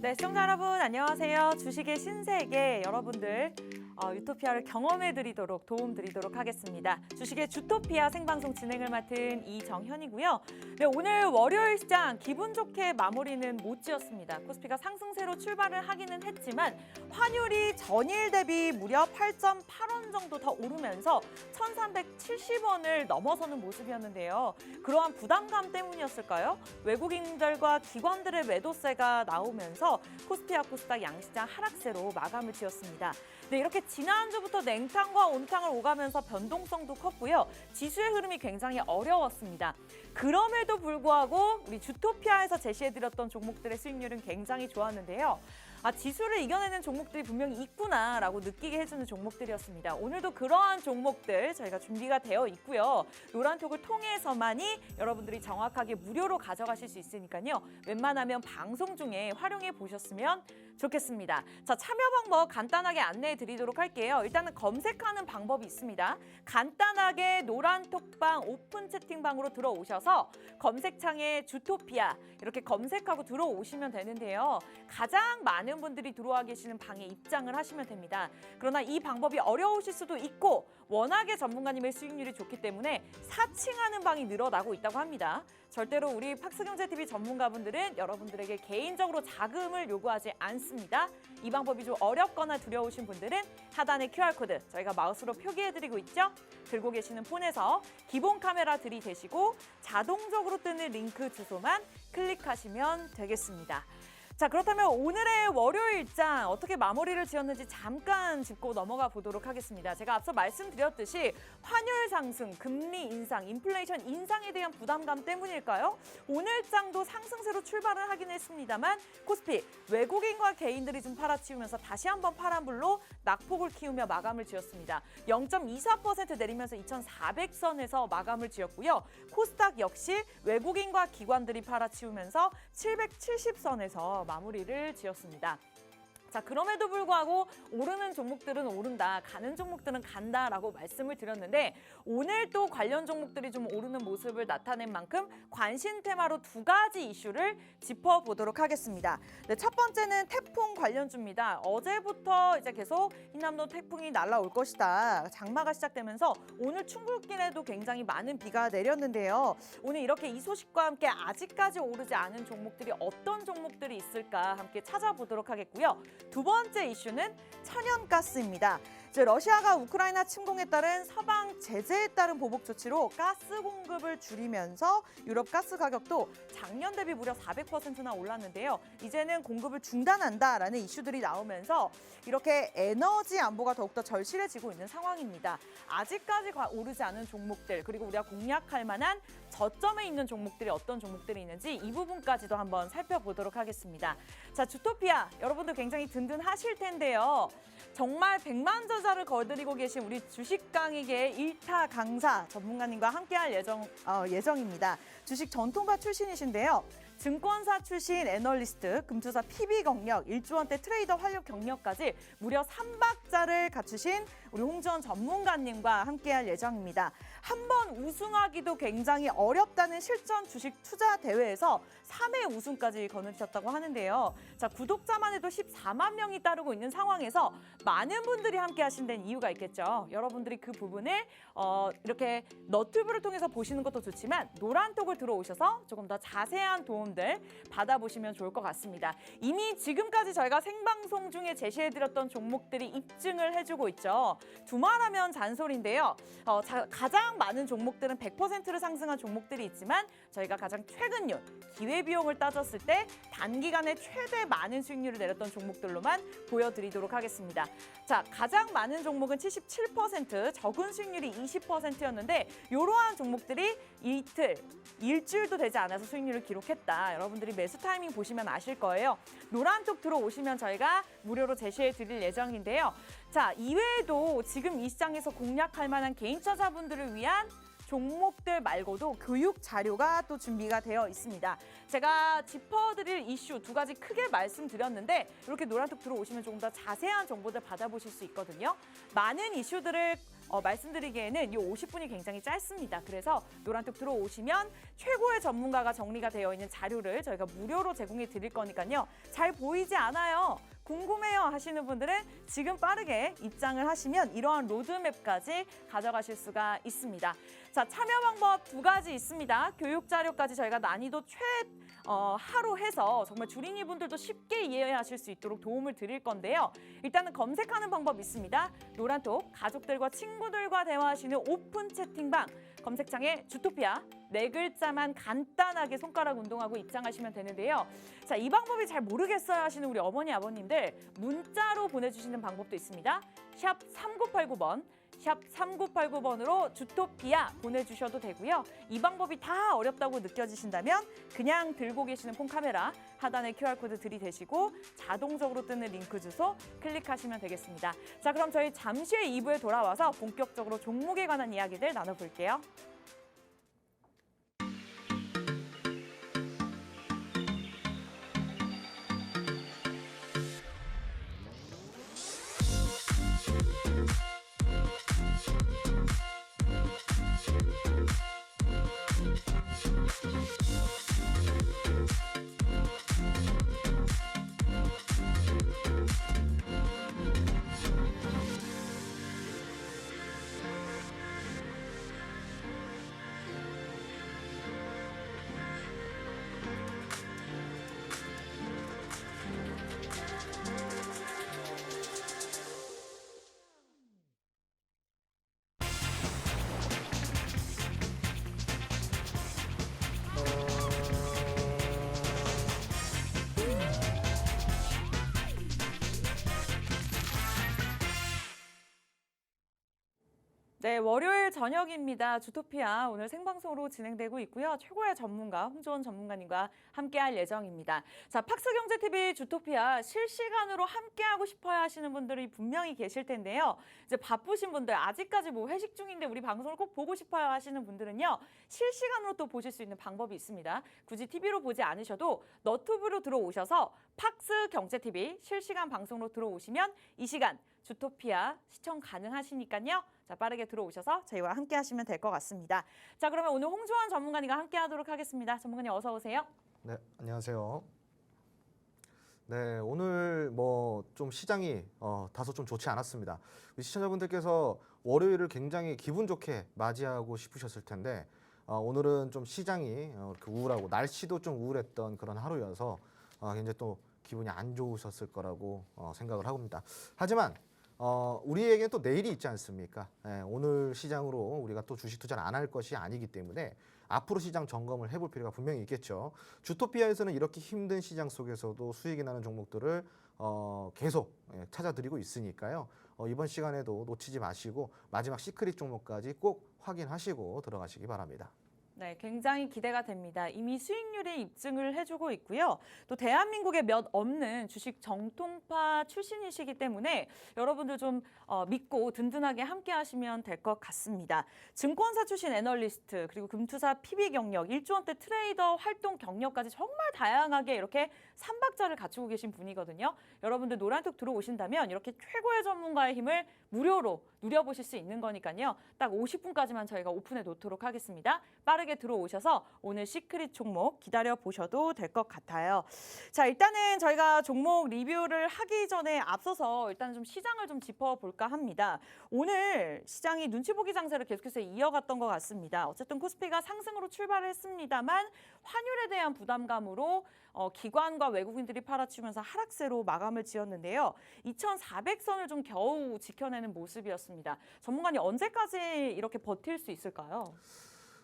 네, 시청자 여러분 안녕하세요. 주식의 신세계 여러분들 유토피아를 경험해드리도록 도움드리도록 하겠습니다. 주식의 주토피아 생방송 진행을 맡은 이정현이고요. 네, 오늘 월요일 시장 기분 좋게 마무리는 못 지었습니다. 코스피가 상승세로 출발을 하기는 했지만 환율이 전일 대비 무려 8.8원 정도 더 오르면서 1,370원을 넘어서는 모습이었는데요. 그러한 부담감 때문이었을까요? 외국인들과 기관들의 매도세가 나오면서 코스피와 코스닥 양시장 하락세로 마감을 지었습니다. 네, 이렇게 지난주부터 냉탕과 온탕을 오가면서 변동성도 컸고요. 지수의 흐름이 굉장히 어려웠습니다. 그럼에도 불구하고 우리 주토피아에서 제시해드렸던 종목들의 수익률은 굉장히 좋았는데요. 지수를 이겨내는 종목들이 분명히 있구나라고 느끼게 해주는 종목들이었습니다. 오늘도 그러한 종목들 저희가 준비가 되어 있고요. 노란톡을 통해서만이 여러분들이 정확하게 무료로 가져가실 수 있으니까요. 웬만하면 방송 중에 활용해 보셨으면 좋겠습니다. 자, 참여 방법 간단하게 안내해 드리도록 할게요. 일단은 검색하는 방법이 있습니다. 간단하게 노란톡방 오픈 채팅방으로 들어오셔서 검색창에 주토피아 이렇게 검색하고 들어오시면 되는데요. 가장 많은 분들이 들어와 계시는 방에 입장을 하시면 됩니다. 그러나 이 방법이 어려우실 수도 있고 워낙에 전문가님의 수익률이 좋기 때문에 사칭하는 방이 늘어나고 있다고 합니다. 절대로 우리 팍스경제TV 전문가분들은 여러분들에게 개인적으로 자금을 요구하지 않습니다. 이 방법이 좀 어렵거나 두려우신 분들은 하단의 QR코드 저희가 마우스로 표기해드리고 있죠. 들고 계시는 폰에서 기본 카메라 들이대시고 자동적으로 뜨는 링크 주소만 클릭하시면 되겠습니다. 자, 그렇다면 오늘의 월요일장 어떻게 마무리를 지었는지 잠깐 짚고 넘어가 보도록 하겠습니다. 제가 앞서 말씀드렸듯이 환율 상승, 금리 인상, 인플레이션 인상에 대한 부담감 때문일까요? 오늘장도 상승세로 출발을 하긴 했습니다만 코스피 외국인과 개인들이 좀 팔아치우면서 다시 한번 파란불로 낙폭을 키우며 마감을 지었습니다. 0.24% 내리면서 2,400선에서 마감을 지었고요. 코스닥 역시 외국인과 기관들이 팔아치우면서 770선에서 마무리를 지었습니다. 자, 그럼에도 불구하고 오르는 종목들은 오른다, 가는 종목들은 간다라고 말씀을 드렸는데 오늘 또 관련 종목들이 좀 오르는 모습을 나타낸 만큼 관심 테마로 두 가지 이슈를 짚어보도록 하겠습니다. 네, 첫 번째는 태풍 관련주입니다. 어제부터 이제 계속 흰남노 태풍이 날아올 것이다. 장마가 시작되면서 오늘 충북길에도 굉장히 많은 비가 내렸는데요. 오늘 이렇게 이 소식과 함께 아직까지 오르지 않은 종목들이 어떤 종목들이 있을까 함께 찾아보도록 하겠고요. 두 번째 이슈는 천연가스입니다. 러시아가 우크라이나 침공에 따른 서방 제재에 따른 보복 조치로 가스 공급을 줄이면서 유럽 가스 가격도 작년 대비 무려 400%나 올랐는데요. 이제는 공급을 중단한다라는 이슈들이 나오면서 이렇게 에너지 안보가 더욱더 절실해지고 있는 상황입니다. 아직까지 오르지 않은 종목들 그리고 우리가 공략할 만한 저점에 있는 종목들이 어떤 종목들이 있는지 이 부분까지도 한번 살펴보도록 하겠습니다. 자, 주토피아 여러분들 굉장히 든든하실 텐데요. 정말 백만저자를 거드리고 계신 우리 주식 강의계의 일타 강사 전문가님과 함께할 예정입니다. 주식 전통가 출신이신데요. 증권사 출신 애널리스트, 금투사 PB 경력, 1조 원대 트레이더 활용 경력까지 무려 3박자를 갖추신 우리 홍지원 전문가님과 함께할 예정입니다. 한 번 우승하기도 굉장히 어렵다는 실전 주식 투자 대회에서 3회 우승까지 거느리셨다고 하는데요. 자, 구독자만 해도 14만 명이 따르고 있는 상황에서 많은 분들이 함께 하신다는 이유가 있겠죠. 여러분들이 그 부분을 이렇게 너튜브를 통해서 보시는 것도 좋지만 노란톡을 들어오셔서 조금 더 자세한 도움들 받아보시면 좋을 것 같습니다. 이미 지금까지 저희가 생방송 중에 제시해드렸던 종목들이 입증을 해주고 있죠. 두말하면 잔소리인데요. 가장 많은 종목들은 100%를 상승한 종목들이 있지만 저희가 가장 최근율, 기회비용을 따졌을 때 단기간에 최대 많은 수익률을 내렸던 종목들로만 보여드리도록 하겠습니다. 자, 가장 많은 종목은 77%, 적은 수익률이 20%였는데 이러한 종목들이 이틀, 일주일도 되지 않아서 수익률을 기록했다. 여러분들이 매수 타이밍 보시면 아실 거예요. 노란톡 들어오시면 저희가 무료로 제시해 드릴 예정인데요. 자, 이외에도 지금 이 시장에서 공략할 만한 개인 투자자분들을 위한 종목들 말고도 교육 자료가 또 준비가 되어 있습니다. 제가 짚어드릴 이슈 두 가지 크게 말씀드렸는데 이렇게 노란톡 들어오시면 조금 더 자세한 정보들 받아보실 수 있거든요. 많은 이슈들을 말씀드리기에는 이 50분이 굉장히 짧습니다. 그래서 노란톡 들어오시면 최고의 전문가가 정리가 되어 있는 자료를 저희가 무료로 제공해 드릴 거니까요. 잘 보이지 않아요. 궁금해요 하시는 분들은 지금 빠르게 입장을 하시면 이러한 로드맵까지 가져가실 수가 있습니다. 자, 참여 방법 2가지 있습니다. 교육 자료까지 저희가 난이도 하로 해서 정말 주린이 분들도 쉽게 이해하실 수 있도록 도움을 드릴 건데요. 일단은 검색하는 방법 있습니다. 노란톡 가족들과 친구들과 대화하시는 오픈 채팅방 검색창에 주토피아 4글자만 간단하게 손가락 운동하고 입장하시면 되는데요. 자, 이 방법이 잘 모르겠어요 하시는 우리 어머니 아버님들 문자로 보내주시는 방법도 있습니다. 샵 3989번 샵 3989번으로 주토피아 보내주셔도 되고요. 이 방법이 다 어렵다고 느껴지신다면 그냥 들고 계시는 폰 카메라 하단에 QR코드 들이대시고 자동적으로 뜨는 링크 주소 클릭하시면 되겠습니다. 자, 그럼 저희 잠시 후에 2부에 돌아와서 본격적으로 종목에 관한 이야기들 나눠볼게요. 네, 월요일 저녁입니다. 주토피아 오늘 생방송으로 진행되고 있고요. 최고의 전문가 홍주원 전문가님과 함께할 예정입니다. 자, 팍스경제TV 주토피아 실시간으로 함께하고 싶어야 하시는 분들이 분명히 계실 텐데요. 이제 바쁘신 분들 아직까지 뭐 회식 중인데 우리 방송을 꼭 보고 싶어요 하시는 분들은요. 실시간으로 또 보실 수 있는 방법이 있습니다. 굳이 TV로 보지 않으셔도 너튜브로 들어오셔서 팍스경제TV 실시간 방송으로 들어오시면 이 시간 주토피아 시청 가능하시니까요. 자, 빠르게 들어오셔서 저희와 함께 하시면 될 것 같습니다. 자, 그러면 오늘 홍주원 전문가님과 함께 하도록 하겠습니다. 전문가님 어서 오세요. 네, 안녕하세요. 네, 오늘 뭐 좀 시장이 다소 좀 좋지 않았습니다. 우리 시청자분들께서 월요일을 굉장히 기분 좋게 맞이하고 싶으셨을 텐데 오늘은 좀 시장이 이렇게 우울하고 날씨도 좀 우울했던 그런 하루여서 굉장히 또 기분이 안 좋으셨을 거라고 생각을 합니다. 하지만 우리에게는 또 내일이 있지 않습니까? 오늘 시장으로 우리가 또 주식 투자를 안 할 것이 아니기 때문에 앞으로 시장 점검을 해볼 필요가 분명히 있겠죠. 주토피아에서는 이렇게 힘든 시장 속에서도 수익이 나는 종목들을 계속 찾아드리고 있으니까요. 이번 시간에도 놓치지 마시고 마지막 시크릿 종목까지 꼭 확인하시고 들어가시기 바랍니다. 네, 굉장히 기대가 됩니다. 이미 수익률이 입증을 해주고 있고요. 또 대한민국에 몇 없는 주식 정통파 출신이시기 때문에 여러분들 좀 믿고 든든하게 함께 하시면 될 것 같습니다. 증권사 출신 애널리스트, 그리고 금투사 PB 경력, 1조 원대 트레이더 활동 경력까지 정말 다양하게 이렇게 삼박자를 갖추고 계신 분이거든요. 여러분들 노란톡 들어오신다면 이렇게 최고의 전문가의 힘을 무료로 누려보실 수 있는 거니까요. 딱 50분까지만 저희가 오픈해 놓도록 하겠습니다. 빠르게 들어오셔서 오늘 시크릿 종목 기다려 보셔도 될 것 같아요. 자, 일단은 저희가 종목 리뷰를 하기 전에 앞서서 일단 좀 시장을 좀 짚어볼까 합니다. 오늘 시장이 눈치 보기 장세를 계속해서 이어갔던 것 같습니다. 어쨌든 코스피가 상승으로 출발을 했습니다만 환율에 대한 부담감으로 기관과 외국인들이 팔아치우면서 하락세로 마감을 지었는데요. 2,400선을 좀 겨우 지켜내는 모습이었습니다. 전문가님 언제까지 이렇게 버틸 수 있을까요?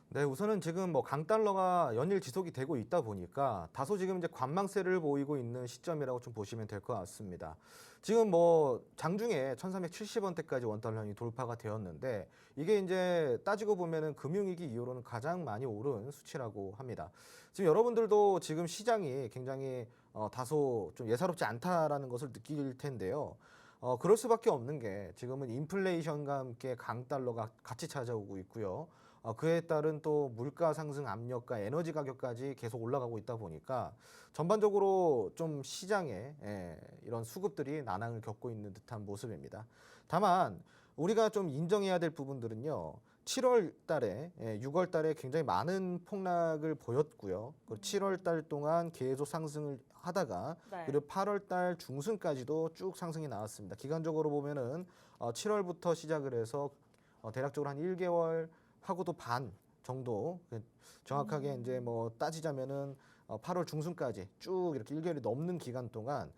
네, 우선은 지금 뭐 강달러가 연일 지속이 되고 있다 보니까 다소 지금 이제 관망세를 보이고 있는 시점이라고 좀 보시면 될 것 같습니다. 지금 뭐 장중에 1,370원대까지 원달러이 돌파가 되었는데 이게 이제 따지고 보면은 금융위기 이후로는 가장 많이 오른 수치라고 합니다. 지금 여러분들도 지금 시장이 굉장히 다소 좀 예사롭지 않다라는 것을 느낄 텐데요. 그럴 수밖에 없는 게 지금은 인플레이션과 함께 강달러가 같이 찾아오고 있고요. 그에 따른 또 물가 상승 압력과 에너지 가격까지 계속 올라가고 있다 보니까 전반적으로 좀 시장에 이런 수급들이 난항을 겪고 있는 듯한 모습입니다. 다만 우리가 좀 인정해야 될 부분들은요. 7월 달에, 6월 달에 굉장히 많은 폭락을 보였고요. 그리고 7월 달 동안 계속 상승을 하다가 네. 그리고 8월 달 중순까지도 쭉 상승이 나왔습니다. 기간적으로 보면은 7월부터 시작을 해서 대략적으로 한 1개월 하고도 반 정도 정확하게 이제 뭐 따지자면은 8월 중순까지 쭉 이렇게 1개월이 넘는 기간 동안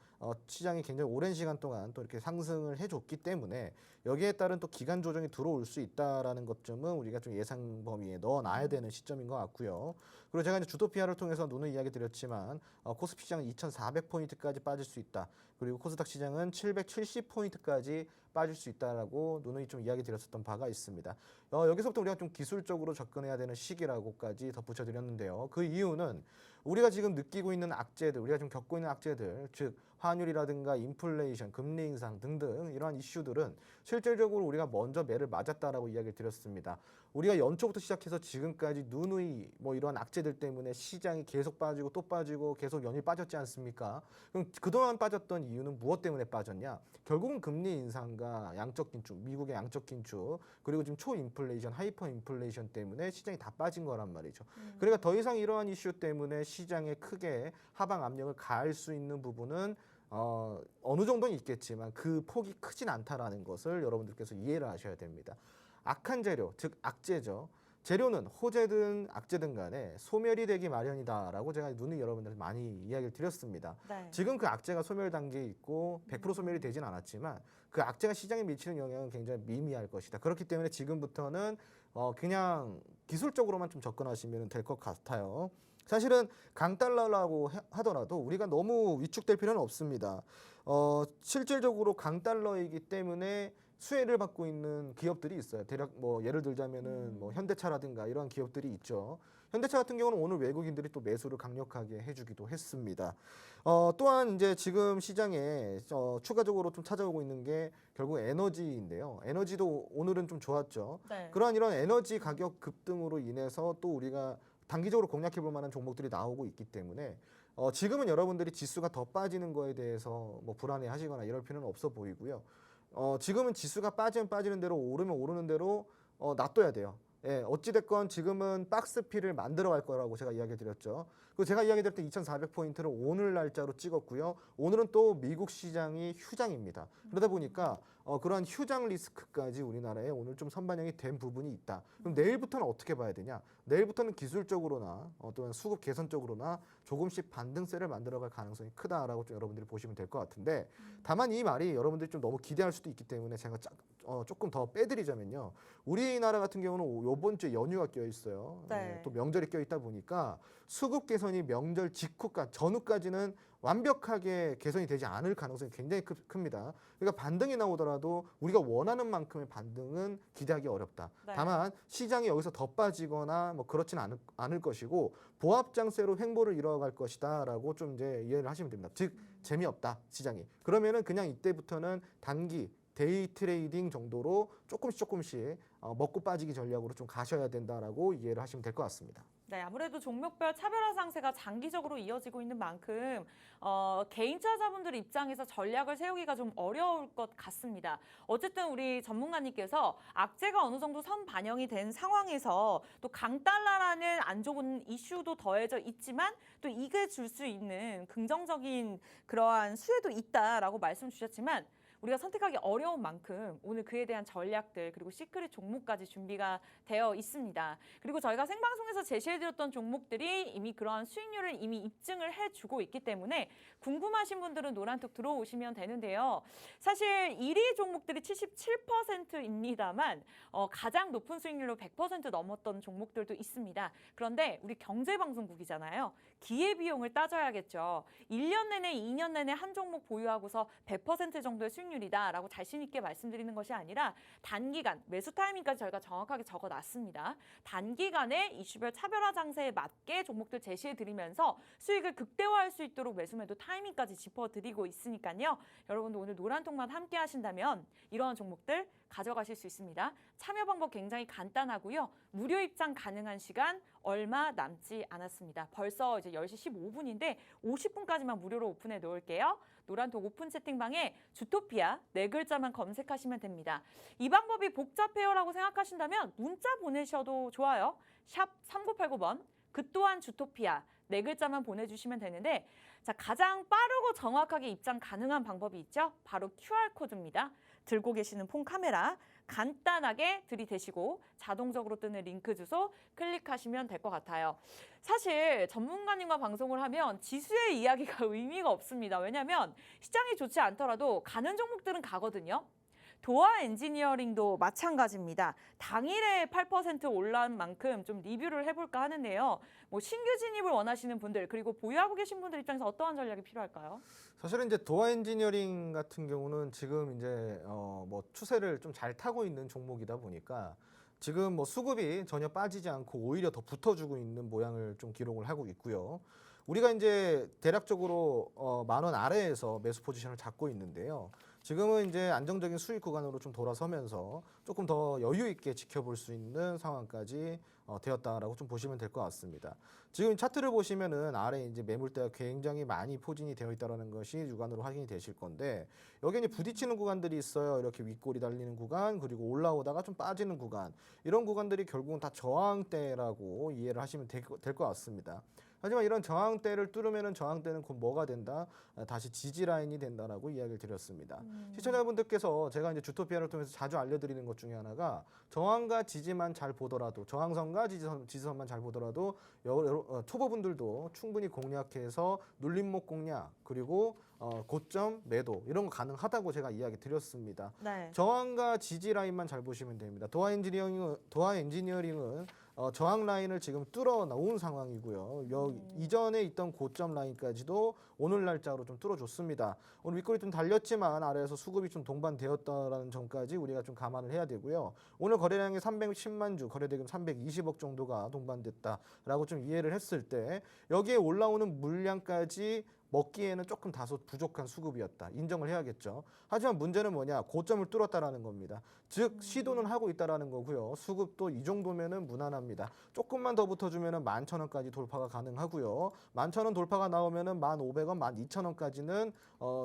시장이 굉장히 오랜 시간 동안 또 이렇게 상승을 해줬기 때문에 여기에 따른 또 기간 조정이 들어올 수 있다라는 것점은 우리가 좀 예상 범위에 넣어놔야 되는 시점인 것 같고요. 그리고 제가 이제 주토피아를 통해서 누누이 이야기 드렸지만 코스피 시장은 2,400포인트까지 빠질 수 있다. 그리고 코스닥 시장은 770포인트까지 빠질 수 있다라고 누누이 좀 이야기 드렸었던 바가 있습니다. 여기서부터 우리가 좀 기술적으로 접근해야 되는 시기라고까지 덧붙여 드렸는데요. 그 이유는 우리가 지금 느끼고 있는 악재들, 우리가 지금 겪고 있는 악재들, 즉 환율이라든가 인플레이션, 금리 인상 등등 이러한 이슈들은 실질적으로 우리가 먼저 매를 맞았다라고 이야기를 드렸습니다. 우리가 연초부터 시작해서 지금까지 누누이 뭐 이러한 악재들 때문에 시장이 계속 빠지고 또 빠지고 계속 연일 빠졌지 않습니까? 그럼 그동안 빠졌던 이유는 무엇 때문에 빠졌냐? 결국은 금리 인상과 양적 긴축, 미국의 양적 긴축, 그리고 지금 초인플레이션, 하이퍼 인플레이션 때문에 시장이 다 빠진 거란 말이죠. 그러니까 더 이상 이러한 이슈 때문에 시장에 크게 하방 압력을 가할 수 있는 부분은 어느 정도는 있겠지만 그 폭이 크진 않다라는 것을 여러분들께서 이해를 하셔야 됩니다. 악한 재료, 즉 악재죠. 재료는 호재든 악재든 간에 소멸이 되기 마련이다라고 제가 누누이 여러분들한테 많이 이야기를 드렸습니다. 네. 지금 그 악재가 소멸 단계에 있고 100% 소멸이 되진 않았지만 그 악재가 시장에 미치는 영향은 굉장히 미미할 것이다. 그렇기 때문에 지금부터는 그냥 기술적으로만 좀 접근하시면 될 것 같아요. 사실은 강달러라고 하더라도 우리가 너무 위축될 필요는 없습니다. 실질적으로 강달러이기 때문에 수혜를 받고 있는 기업들이 있어요. 대략 뭐 예를 들자면은 뭐 현대차라든가 이러한 기업들이 있죠. 현대차 같은 경우는 오늘 외국인들이 또 매수를 강력하게 해주기도 했습니다. 또한 이제 지금 시장에 추가적으로 좀 찾아오고 있는 게 결국 에너지인데요. 에너지도 오늘은 좀 좋았죠. 네. 그러한 이런 에너지 가격 급등으로 인해서 또 우리가 단기적으로 공략해 볼 만한 종목들이 나오고 있기 때문에 지금은 여러분들이 지수가 더 빠지는 거에 대해서 뭐 불안해 하시거나 이럴 필요는 없어 보이고요. 지금은 지수가 빠지면 빠지는 대로 오르면 오르는 대로 놔둬야 돼요. 예, 어찌됐건 지금은 박스피를 만들어 갈 거라고 제가 이야기 드렸죠. 그리고 제가 이야기 드렸던 2,400포인트를 오늘 날짜로 찍었고요. 오늘은 또 미국 시장이 휴장입니다. 그러다 보니까 그러한 휴장 리스크까지 우리나라에 오늘 좀 선반영이 된 부분이 있다. 그럼 내일부터는 어떻게 봐야 되냐? 내일부터는 기술적으로나 또는 수급 개선적으로나 조금씩 반등세를 만들어갈 가능성이 크다라고 좀 여러분들이 보시면 될 것 같은데 다만 이 말이 여러분들이 좀 너무 기대할 수도 있기 때문에 제가 조금 더 빼드리자면요. 우리나라 같은 경우는 이번 주에 연휴가 껴 있어요. 네. 또 명절이 껴 있다 보니까 수급 개선이 명절 직후까 전후까지는 완벽하게 개선이 되지 않을 가능성이 굉장히 큽니다. 그러니까 반등이 나오더라도 우리가 원하는 만큼의 반등은 기대하기 어렵다. 네. 다만 시장이 여기서 더 빠지거나 뭐 그렇지는 않을 것이고 보합장세로 횡보를 이뤄갈 것이다라고 좀 이제 이해를 하시면 됩니다. 즉 재미없다 시장이. 그러면은 그냥 이때부터는 단기 데이 트레이딩 정도로 조금씩 먹고 빠지기 전략으로 좀 가셔야 된다라고 이해를 하시면 될 것 같습니다. 네, 아무래도 종목별 차별화 상세가 장기적으로 이어지고 있는 만큼 개인 투자자분들 입장에서 전략을 세우기가 좀 어려울 것 같습니다. 어쨌든 우리 전문가님께서 악재가 어느 정도 선 반영이 된 상황에서 또 강달러라는 안 좋은 이슈도 더해져 있지만 또 이게 줄 수 있는 긍정적인 그러한 수혜도 있다라고 말씀 주셨지만 우리가 선택하기 어려운 만큼 오늘 그에 대한 전략들 그리고 시크릿 종목까지 준비가 되어 있습니다. 그리고 저희가 생방송에서 제시해드렸던 종목들이 이미 그러한 수익률을 이미 입증을 해주고 있기 때문에 궁금하신 분들은 노란톡 들어오시면 되는데요. 사실 1위 종목들이 77%입니다만 가장 높은 수익률로 100% 넘었던 종목들도 있습니다. 그런데 우리 경제방송국이잖아요. 기회비용을 따져야겠죠. 1년 내내, 2년 내내 한 종목 보유하고서 100% 정도의 수익률이다라고 자신 있게 말씀드리는 것이 아니라 단기간, 매수 타이밍까지 저희가 정확하게 적어놨습니다. 단기간에 이슈별 차별화 장세에 맞게 종목들 제시해드리면서 수익을 극대화할 수 있도록 매수 매도 타이밍까지 짚어드리고 있으니까요. 여러분도 오늘 노란통만 함께 하신다면 이러한 종목들 가져가실 수 있습니다. 참여 방법 굉장히 간단하고요. 무료 입장 가능한 시간 얼마 남지 않았습니다. 벌써 이제 10시 15분인데 50분까지만 무료로 오픈해 놓을게요. 노란톡 오픈 채팅방에 주토피아 4글자만 검색하시면 됩니다. 이 방법이 복잡해요라고 생각하신다면 문자 보내셔도 좋아요. 샵 3989번 그 또한 주토피아 4글자만 보내주시면 되는데 자, 가장 빠르고 정확하게 입장 가능한 방법이 있죠. 바로 QR코드입니다. 들고 계시는 폰 카메라 간단하게 들이대시고 자동적으로 뜨는 링크 주소 클릭하시면 될 것 같아요. 사실 전문가님과 방송을 하면 지수의 이야기가 의미가 없습니다. 왜냐하면 시장이 좋지 않더라도 가는 종목들은 가거든요. 도화 엔지니어링도 마찬가지입니다. 당일에 8% 올라온 만큼 좀 리뷰를 해볼까 하는데요. 뭐 신규 진입을 원하시는 분들 그리고 보유하고 계신 분들 입장에서 어떠한 전략이 필요할까요? 사실은 이제 도화 엔지니어링 같은 경우는 지금 이제 뭐 추세를 좀 잘 타고 있는 종목이다 보니까 지금 뭐 수급이 전혀 빠지지 않고 오히려 더 붙어주고 있는 모양을 좀 기록을 하고 있고요. 우리가 이제 대략적으로 10,000원 아래에서 매수 포지션을 잡고 있는데요. 지금은 이제 안정적인 수익 구간으로 좀 돌아서면서 조금 더 여유 있게 지켜볼 수 있는 상황까지 되었다라고 좀 보시면 될 것 같습니다. 지금 차트를 보시면은 아래 이제 매물대가 굉장히 많이 포진이 되어 있다는 것이 육안으로 확인이 되실 건데 여기 이제 부딪히는 구간들이 있어요. 이렇게 윗골이 달리는 구간 그리고 올라오다가 좀 빠지는 구간 이런 구간들이 결국은 다 저항대라고 이해를 하시면 될 것 같습니다. 하지만 이런 저항대를 뚫으면은 저항대는 곧 뭐가 된다? 다시 지지 라인이 된다라고 이야기를 드렸습니다. 시청자분들께서 제가 이제 주토피아를 통해서 자주 알려드리는 것 중에 하나가 저항과 지지만 잘 보더라도 저항선과 지지선만 잘 보더라도 초보분들도 충분히 공략해서 눌림목 공략 그리고 고점 매도 이런 거 가능하다고 제가 이야기 드렸습니다. 네. 저항과 지지 라인만 잘 보시면 됩니다. 도화 엔지니어링은 저항 라인을 지금 뚫어 나온 상황이고요. 이전에 있던 고점 라인까지도 오늘 날짜로 좀 뚫어줬습니다. 오늘 윗골이 좀 달렸지만 아래에서 수급이 좀 동반되었다라는 점까지 우리가 좀 감안을 해야 되고요. 오늘 거래량이 310만 주, 거래대금 320억 정도가 동반됐다라고 좀 이해를 했을 때 여기에 올라오는 물량까지 먹기에는 조금 다소 부족한 수급이었다. 인정을 해야겠죠. 하지만 문제는 뭐냐? 고점을 뚫었다라는 겁니다. 즉 시도는 하고 있다라는 거고요. 수급도 이 정도면은 무난합니다. 조금만 더 붙어주면은 11,000원까지 돌파가 가능하고요. 11,000원 돌파가 나오면은 1,500원, 12,000원까지는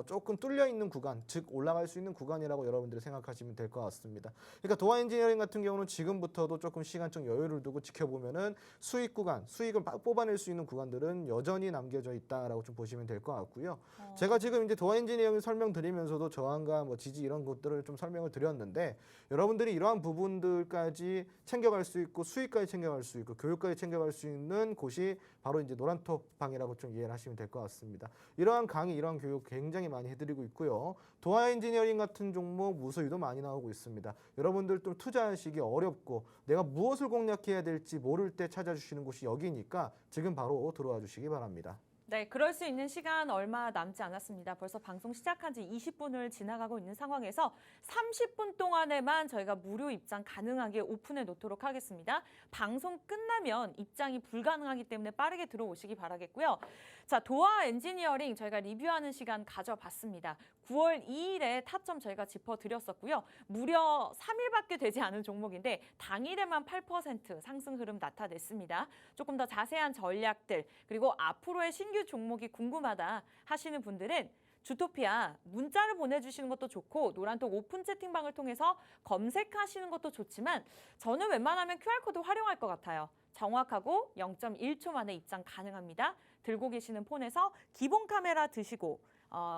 조금 뚫려 있는 구간, 즉 올라갈 수 있는 구간이라고 여러분들이 생각하시면 될 것 같습니다. 그러니까 도화 엔지니어링 같은 경우는 지금부터도 조금 시간적 여유를 두고 지켜보면은 수익 구간, 수익을 뽑아낼 수 있는 구간들은 여전히 남겨져 있다라고 좀 보시면 될 것 같고요. 제가 지금 이제 도화 엔지니어링 설명드리면서도 저항과 뭐 지지 이런 것들을 좀 설명을 드렸는데 여러분들이 이러한 부분들까지 챙겨갈 수 있고 수익까지 챙겨갈 수 있고 교육까지 챙겨갈 수 있는 곳이 바로 이제 노란톡 방이라고 좀 이해를 하시면 될 것 같습니다. 이러한 강의, 이러한 교육 굉장히 많이 해드리고 있고요. 도화 엔지니어링 같은 종목 무수히도 많이 나오고 있습니다. 여러분들 좀 투자하시기 어렵고 내가 무엇을 공략해야 될지 모를 때 찾아주시는 곳이 여기니까 지금 바로 들어와 주시기 바랍니다. 네, 그럴 수 있는 시간 얼마 남지 않았습니다. 벌써 방송 시작한 지 20분을 지나가고 있는 상황에서 30분 동안에만 저희가 무료 입장 가능하게 오픈해 놓도록 하겠습니다. 방송 끝나면 입장이 불가능하기 때문에 빠르게 들어오시기 바라겠고요. 자, 도화 엔지니어링 저희가 리뷰하는 시간 가져봤습니다. 9월 2일에 타점 저희가 짚어드렸었고요. 무려 3일밖에 되지 않은 종목인데 당일에만 8% 상승 흐름 나타냈습니다. 조금 더 자세한 전략들 그리고 앞으로의 신규 종목이 궁금하다 하시는 분들은 주토피아 문자를 보내주시는 것도 좋고 노란톡 오픈 채팅방을 통해서 검색하시는 것도 좋지만 저는 웬만하면 QR코드 활용할 것 같아요. 정확하고 0.1초 만에 입장 가능합니다. 들고 계시는 폰에서 기본 카메라 드시고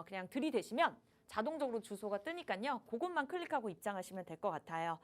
그냥 들이대시면 자동적으로 주소가 뜨니까요. 그것만 클릭하고 입장하시면 될 것 같아요.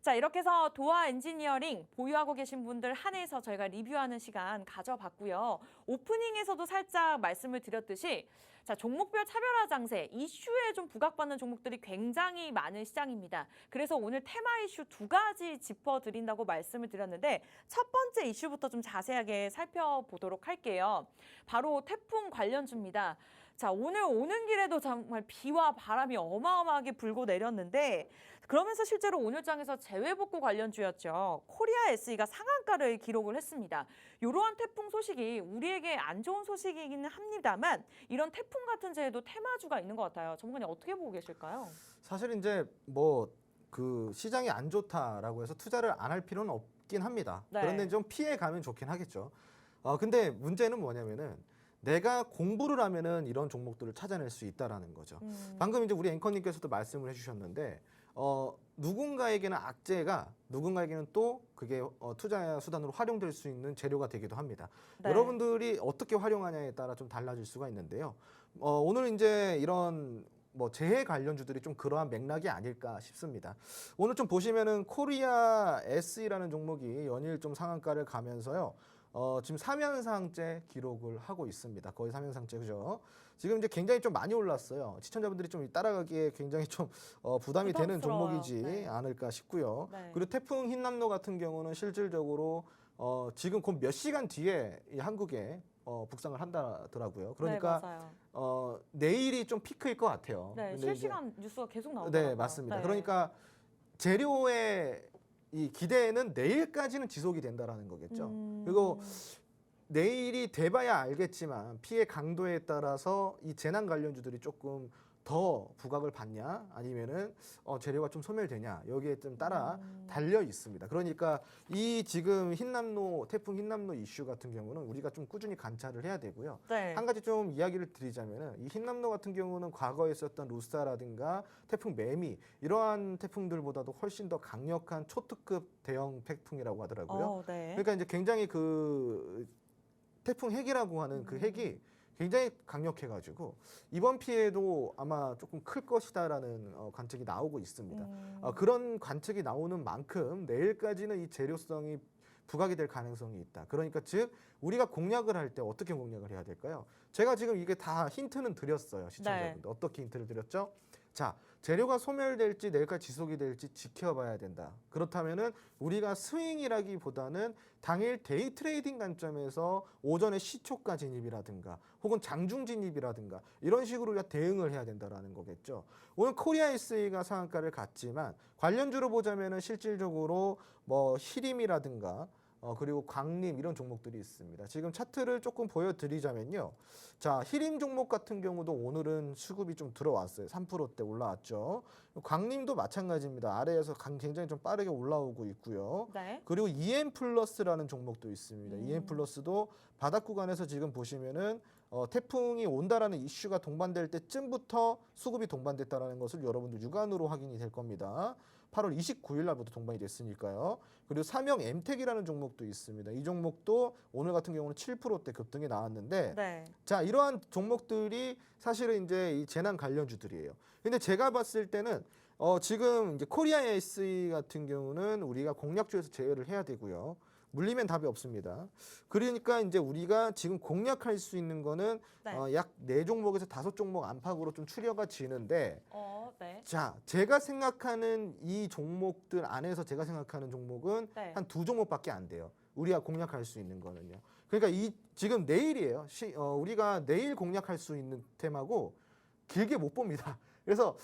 자, 이렇게 해서 도화 엔지니어링 보유하고 계신 분들 한해서 저희가 리뷰하는 시간 가져봤고요. 오프닝에서도 살짝 말씀을 드렸듯이 자, 종목별 차별화 장세, 이슈에 좀 부각받는 종목들이 굉장히 많은 시장입니다. 그래서 오늘 테마 이슈 2가지 짚어드린다고 말씀을 드렸는데 첫 번째 이슈부터 좀 자세하게 살펴보도록 할게요. 바로 태풍 관련주입니다. 자, 오늘 오는 길에도 정말 비와 바람이 어마어마하게 불고 내렸는데 그러면서 실제로 오늘장에서 재회복구 관련주였죠. 코리아 SE가 상한가를 기록을 했습니다. 이러한 태풍 소식이 우리에게 안 좋은 소식이기는 합니다만 이런 태풍 같은 재해도 테마주가 있는 것 같아요. 전문가님 어떻게 보고 계실까요? 사실 이제 뭐 그 시장이 안 좋다라고 해서 투자를 안 할 필요는 없긴 합니다. 네. 그런데 좀 피해 가면 좋긴 하겠죠. 근데 문제는 뭐냐면은 내가 공부를 하면은 이런 종목들을 찾아낼 수 있다라는 거죠. 방금 이제 우리 앵커님께서도 말씀을 해주셨는데 누군가에게는 악재가 누군가에게는 또 그게 투자 수단으로 활용될 수 있는 재료가 되기도 합니다. 네. 여러분들이 어떻게 활용하냐에 따라 좀 달라질 수가 있는데요. 오늘 이제 이런 뭐 재해 관련주들이 좀 그러한 맥락이 아닐까 싶습니다. 오늘 좀 보시면은 코리아 S라는 종목이 연일 좀 상한가를 가면서요. 지금 3연상째 기록을 하고 있습니다. 거의 3연상째 그죠? 지금 이제 굉장히 좀 많이 올랐어요. 시청자분들이 좀 따라가기에 굉장히 좀 부담이 되는 부담스러워요. 종목이지 네. 않을까 싶고요. 네. 그리고 태풍 흰남노 같은 경우는 실질적으로 지금 곧 몇 시간 뒤에 이 한국에 북상을 한다더라고요. 그러니까 네, 맞아요. 내일이 좀 피크일 것 같아요. 네, 근데 실시간 뉴스가 계속 나오더라고요. 네, 맞습니다. 네. 그러니까 재료의 이 기대는 내일까지는 지속이 된다라는 거겠죠. 그리고 내일이 돼봐야 알겠지만 피해 강도에 따라서 이 재난 관련주들이 조금 더 부각을 받냐 아니면은 재료가 좀 소멸되냐 여기에 좀 따라 달려 있습니다. 그러니까 이 지금 흰남노 태풍 흰남노 이슈 같은 경우는 우리가 좀 꾸준히 관찰을 해야 되고요. 네. 한 가지 좀 이야기를 드리자면은 이 흰남노 같은 경우는 과거에 있었던 루사라든가 태풍 매미 이러한 태풍들보다도 훨씬 더 강력한 초특급 대형 태풍이라고 하더라고요. 네. 그러니까 이제 굉장히 그 태풍 핵이라고 하는 그 핵이 굉장히 강력해가지고 이번 피해도 아마 조금 클 것이다라는 관측이 나오고 있습니다. 그런 관측이 나오는 만큼 내일까지는 이 재료성이 부각이 될 가능성이 있다. 그러니까 즉 우리가 공략을 할 때 어떻게 공략을 해야 될까요? 제가 지금 이게 다 힌트는 드렸어요. 시청자분들. 네. 어떻게 힌트를 드렸죠? 자, 재료가 소멸될지 내일까지 지속이 될지 지켜봐야 된다. 그렇다면은 우리가 스윙이라기보다는 당일 데이 트레이딩 관점에서 오전에 시초가 진입이라든가 혹은 장중 진입이라든가 이런 식으로 우리가 대응을 해야 된다라는 거겠죠. 오늘 코리아 SE가 상한가를 갔지만 관련주로 보자면은 실질적으로 뭐 히림이라든가 그리고 광림 이런 종목들이 있습니다. 지금 차트를 조금 보여드리자면요. 자, 히림 종목 같은 경우도 오늘은 수급이 좀 들어왔어요. 3%대 올라왔죠. 광림도 마찬가지입니다. 아래에서 굉장히 좀 빠르게 올라오고 있고요. 네. 그리고 EM 플러스라는 종목도 있습니다. EM 플러스도 바닥 구간에서 지금 보시면은 태풍이 온다라는 이슈가 동반될 때쯤부터 수급이 동반됐다라는 것을 여러분들 육안으로 확인이 될 겁니다. 8월 29일 날부터 동반이 됐으니까요. 그리고 삼형 엠텍이라는 종목도 있습니다. 이 종목도 오늘 같은 경우는 7%대 급등이 나왔는데 네. 자, 이러한 종목들이 사실은 이제 이 재난 관련주들이에요. 근데 제가 봤을 때는 지금 이제 코리아 SE 같은 경우는 우리가 공략주에서 제외를 해야 되고요. 물리면 답이 없습니다. 그러니까 이제 우리가 지금 공략할 수 있는 거는 네. 약 4종목에서 5종목 안팎으로 좀 추려가 지는데 네. 자, 제가 생각하는 이 종목들 안에서 제가 생각하는 종목은 네. 한 2종목밖에 안 돼요. 우리가 공략할 수 있는 거는요. 그러니까 지금 내일이에요. 우리가 내일 공략할 수 있는 테마고 길게 못 봅니다. 그래서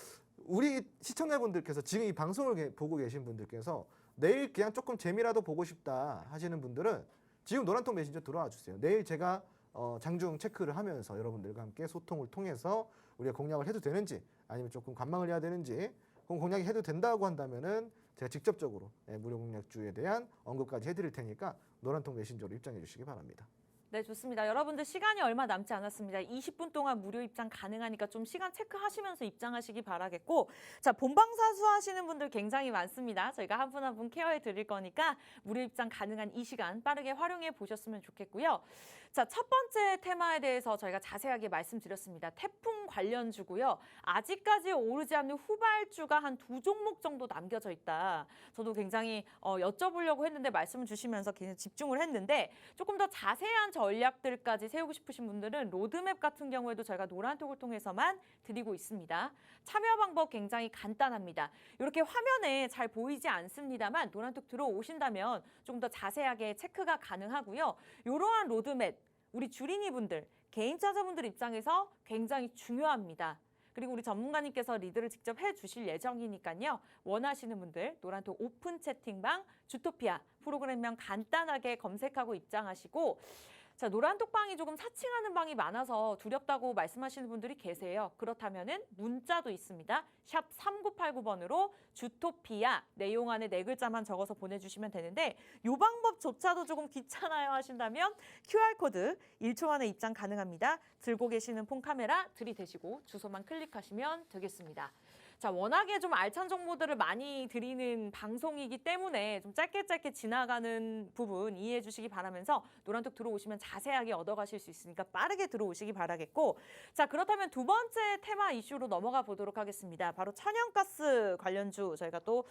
우리 시청자분들께서 지금 이 방송을 보고 계신 분들께서 내일 그냥 조금 재미라도 보고 싶다 하시는 분들은 지금 노란통 메신저 들어와 주세요. 내일 제가 장중 체크를 하면서 여러분들과 함께 소통을 통해서 우리가 공략을 해도 되는지 아니면 조금 관망을 해야 되는지 혹은 공략이 해도 된다고 한다면은 제가 직접적으로 무료 공략주에 대한 언급까지 해드릴 테니까 노란통 메신저로 입장해 주시기 바랍니다. 네, 좋습니다. 여러분들 시간이 얼마 남지 않았습니다. 20분 동안 무료 입장 가능하니까 좀 시간 체크하시면서 입장하시기 바라겠고, 자, 본방사수 하시는 분들 굉장히 많습니다. 저희가 한 분 한 분 케어해 드릴 거니까 무료 입장 가능한 이 시간 빠르게 활용해 보셨으면 좋겠고요. 자, 첫 번째 테마에 대해서 저희가 자세하게 말씀드렸습니다. 태풍 관련주고요. 아직까지 오르지 않는 후발주가 한 2종목 정도 남겨져 있다. 저도 굉장히 여쭤보려고 했는데 말씀을 주시면서 굉장히 집중을 했는데 조금 더 자세한 전략들까지 세우고 싶으신 분들은 로드맵 같은 경우에도 저희가 노란톡을 통해서만 드리고 있습니다. 참여 방법 굉장히 간단합니다. 이렇게 화면에 잘 보이지 않습니다만 노란톡 들어오신다면 조금 더 자세하게 체크가 가능하고요. 이러한 로드맵 우리 주린이 분들, 개인 투자자분들 입장에서 굉장히 중요합니다. 그리고 우리 전문가님께서 리드를 직접 해주실 예정이니까요. 원하시는 분들 노란톡 오픈 채팅방 주토피아 프로그램명 간단하게 검색하고 입장하시고 자, 노란톡방이 조금 사칭하는 방이 많아서 두렵다고 말씀하시는 분들이 계세요. 그렇다면은 문자도 있습니다. 샵 3989번으로 주토피아 내용 안에 네 글자만 적어서 보내주시면 되는데 이 방법조차도 조금 귀찮아요 하신다면 QR코드 1초 안에 입장 가능합니다. 들고 계시는 폰 카메라 들이대시고 주소만 클릭하시면 되겠습니다. 자, 워낙에 좀 알찬 정보들을 많이 드리는 방송이기 때문에 좀 짧게 지나가는 부분 이해해 주시기 바라면서 노란톡 들어오시면 자세하게 얻어가실 수 있으니까 빠르게 들어오시기 바라겠고, 자, 그렇다면 두 번째 테마 이슈로 넘어가 보도록 하겠습니다. 바로 천연가스 관련주 저희가 또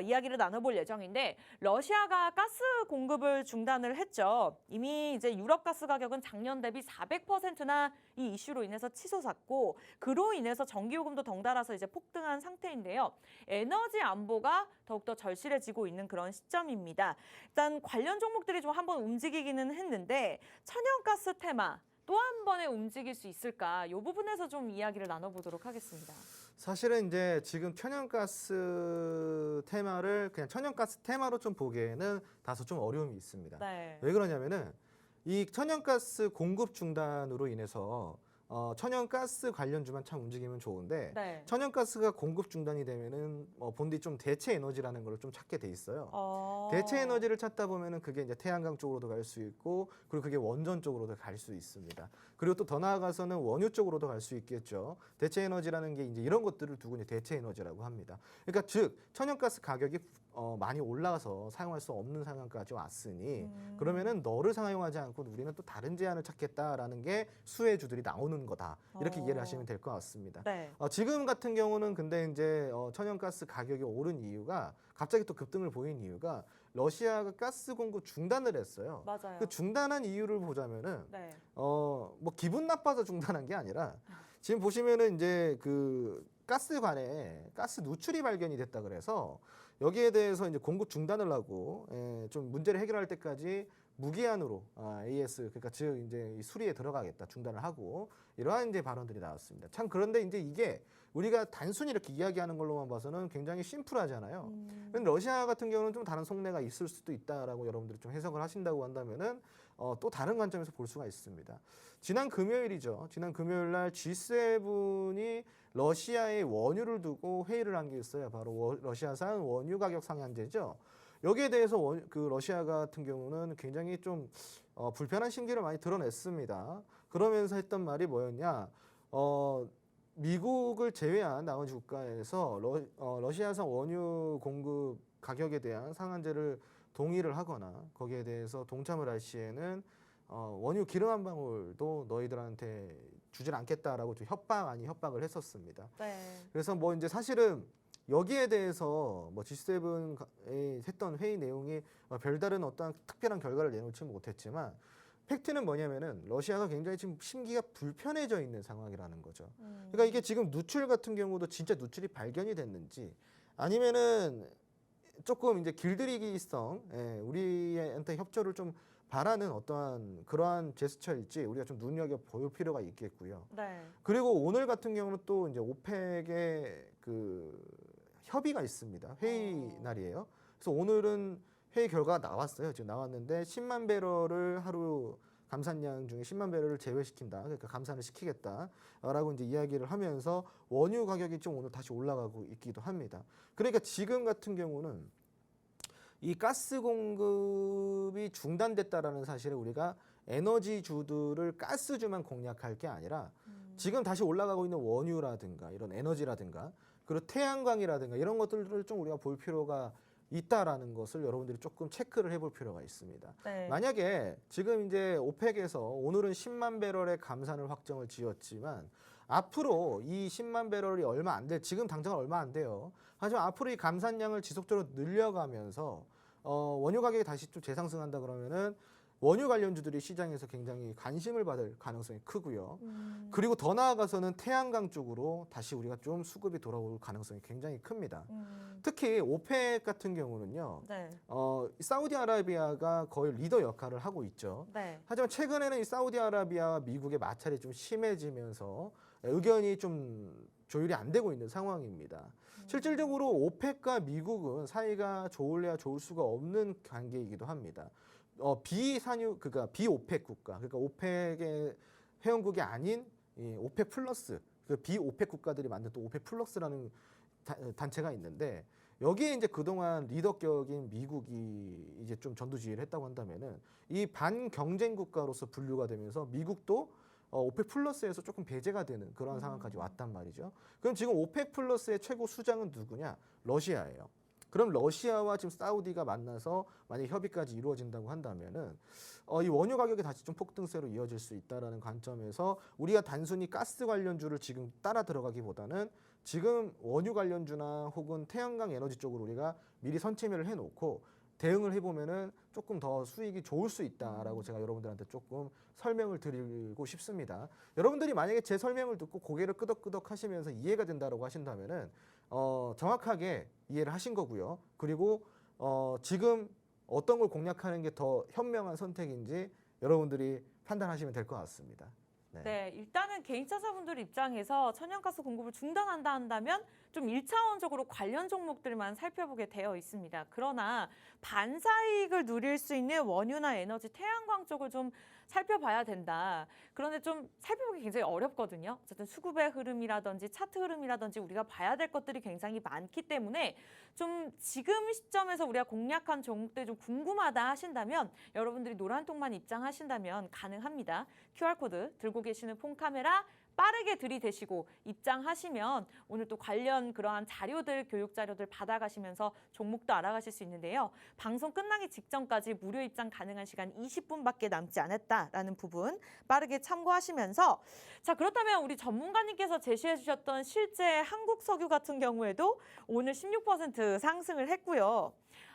이야기를 나눠볼 예정인데, 러시아가 가스 공급을 중단을 했죠. 이미 이제 유럽 가스 가격은 작년 대비 400%나 이 이슈로 인해서 치솟았고, 그로 인해서 전기요금도 덩달아서 이제 폭등한 상태인데요. 에너지 안보가 더욱더 절실해지고 있는 그런 시점입니다. 일단 관련 종목들이 좀 한번 움직이기는 했는데 천연가스 테마 또 한 번에 움직일 수 있을까? 이 부분에서 좀 이야기를 나눠보도록 하겠습니다. 사실은 이제 지금 천연가스 테마를 그냥 천연가스 테마로 좀 보기에는 다소 좀 어려움이 있습니다. 네. 왜 그러냐면은 이 천연가스 공급 중단으로 인해서 천연가스 관련주만 참 움직이면 좋은데 네. 천연가스가 공급 중단이 되면은 본디 좀 대체 에너지라는 걸 좀 찾게 돼 있어요. 대체 에너지를 찾다 보면은 그게 이제 태양광 쪽으로도 갈 수 있고, 그리고 그게 원전 쪽으로도 갈 수 있습니다. 그리고 또 더 나아가서는 원유 쪽으로도 갈 수 있겠죠. 대체 에너지라는 게 이제 이런 것들을 두고 이제 대체 에너지라고 합니다. 그러니까 즉 천연가스 가격이 많이 올라가서 사용할 수 없는 상황까지 왔으니 그러면은 너를 사용하지 않고 우리는 또 다른 제안을 찾겠다라는 게 수혜주들이 나오는 거다. 이렇게 이해를 하시면 될 것 같습니다. 네. 지금 같은 경우는 근데 이제 천연가스 가격이 오른 이유가 갑자기 또 급등을 보인 이유가 러시아가 가스 공급 중단을 했어요. 맞아요. 그 중단한 이유를 보자면은 네. 뭐 기분 나빠서 중단한 게 아니라 지금 보시면은 이제 그 가스관에 가스 누출이 발견이 됐다 그래서 여기에 대해서 이제 공급 중단을 하고 좀 문제를 해결할 때까지 무기한으로 AS 그러니까 즉 이제 이 수리에 들어가겠다 중단을 하고 이러한 이제 발언들이 나왔습니다. 참 그런데 이제 이게 우리가 단순히 이렇게 이야기하는 걸로만 봐서는 굉장히 심플하잖아요. 근데 러시아 같은 경우는 좀 다른 속내가 있을 수도 있다라고 여러분들이 좀 해석을 하신다고 한다면은 또 다른 관점에서 볼 수가 있습니다. 지난 금요일이죠. 지난 금요일 날 G7이 러시아의 원유를 두고 회의를 한 게 있어요. 바로 러시아산 원유 가격 상한제죠. 여기에 대해서 그 러시아 같은 경우는 굉장히 좀 불편한 심기를 많이 드러냈습니다. 그러면서 했던 말이 뭐였냐? 미국을 제외한 나머지 국가에서 러시아산 원유 공급 가격에 대한 상한제를 동의를 하거나 거기에 대해서 동참을 할 시에는 원유 기름 한 방울도 너희들한테 주질 않겠다라고 좀 협박 아닌 협박을 했었습니다. 네. 그래서 뭐 이제 사실은 여기에 대해서 뭐 G7에 했던 회의 내용이 별다른 어떤 특별한 결과를 내놓지 못했지만 팩트는 뭐냐면은 러시아가 굉장히 지금 심기가 불편해져 있는 상황이라는 거죠. 그러니까 이게 지금 누출 같은 경우도 진짜 누출이 발견이 됐는지 아니면은 조금 이제 길들이기성 우리한테 협조를 좀 바라는 어떠한 그러한 제스처일지 우리가 좀 눈여겨 볼 필요가 있겠고요. 네. 그리고 오늘 같은 경우는 또 이제 오펙의 그 협의가 있습니다. 회의 날이에요. 그래서 오늘은 회의 결과가 나왔어요. 지금 나왔는데 10만 배럴을 하루 감산량 중에 10만 배럴을 제외시킨다. 그러니까 감산을 시키겠다라고 이제 이야기를 하면서 원유 가격이 좀 오늘 다시 올라가고 있기도 합니다. 그러니까 지금 같은 경우는 이 가스 공급이 중단됐다라는 사실을 우리가 에너지주들을 가스주만 공략할 게 아니라 지금 다시 올라가고 있는 원유라든가 이런 에너지라든가 그리고 태양광이라든가 이런 것들을 좀 우리가 볼 필요가 있다라는 것을 여러분들이 조금 체크를 해볼 필요가 있습니다. 네. 만약에 지금 이제 오펙에서 오늘은 10만 배럴의 감산을 확정을 지었지만 앞으로 이 10만 배럴이 얼마 안 돼, 지금 당장 얼마 안 돼요. 하지만 앞으로 이 감산량을 지속적으로 늘려가면서 원유 가격이 다시 좀 재상승한다 그러면은 원유 관련주들이 시장에서 굉장히 관심을 받을 가능성이 크고요. 그리고 더 나아가서는 태양광 쪽으로 다시 우리가 좀 수급이 돌아올 가능성이 굉장히 큽니다. 특히 오펙 같은 경우는요. 네. 사우디아라비아가 거의 리더 역할을 하고 있죠. 네. 하지만 최근에는 이 사우디아라비아와 미국의 마찰이 좀 심해지면서 의견이 좀 조율이 안 되고 있는 상황입니다. 실질적으로 오펙과 미국은 사이가 좋을래야 좋을 수가 없는 관계이기도 합니다. 비산유 그러니까 비오펙 국가 그러니까 오펙의 회원국이 아닌 이 오펙 플러스 그 비오펙 국가들이 만든 또 오펙 플러스라는 단체가 있는데 여기에 이제 그동안 리더격인 미국이 이제 좀 전두지휘를 했다고 한다면은 이 반경쟁 국가로서 분류가 되면서 미국도 오펙 플러스에서 조금 배제가 되는 그런 상황까지 왔단 말이죠. 그럼 지금 오펙 플러스의 최고 수장은 누구냐? 러시아예요. 그럼 러시아와 지금 사우디가 만나서 만약 협의까지 이루어진다고 한다면은 이 원유 가격이 다시 좀 폭등세로 이어질 수 있다라는 관점에서 우리가 단순히 가스 관련주를 지금 따라 들어가기보다는 지금 원유 관련주나 혹은 태양광 에너지 쪽으로 우리가 미리 선체매를 해놓고 대응을 해보면은 조금 더 수익이 좋을 수 있다라고 제가 여러분들한테 조금 설명을 드리고 싶습니다. 여러분들이 만약에 제 설명을 듣고 고개를 끄덕끄덕 하시면서 이해가 된다라고 하신다면은 정확하게 이해를 하신 거고요. 그리고 지금 어떤 걸 공략하는 게 더 현명한 선택인지 여러분들이 판단하시면 될 것 같습니다. 네, 일단은 개인차사분들 입장에서 천연가스 공급을 중단한다 한다면 좀 1차원적으로 관련 종목들만 살펴보게 되어 있습니다. 그러나 반사이익을 누릴 수 있는 원유나 에너지, 태양광 쪽을 좀 살펴봐야 된다. 그런데 좀 살펴보기 굉장히 어렵거든요. 어쨌든 수급의 흐름이라든지 차트 흐름이라든지 우리가 봐야 될 것들이 굉장히 많기 때문에 좀 지금 시점에서 우리가 공략한 종목들이 좀 궁금하다 하신다면 여러분들이 노란통만 입장하신다면 가능합니다. QR코드 들고 계시는 폰 카메라 빠르게 들이대시고 입장하시면 오늘 또 관련 그러한 자료들, 교육 자료들 받아가시면서 종목도 알아가실 수 있는데요. 방송 끝나기 직전까지 무료 입장 가능한 시간 20분밖에 남지 않았다라는 부분 빠르게 참고하시면서 자, 그렇다면 우리 전문가님께서 제시해 주셨던 실제 한국석유 같은 경우에도 오늘 16% 상승을 했고요.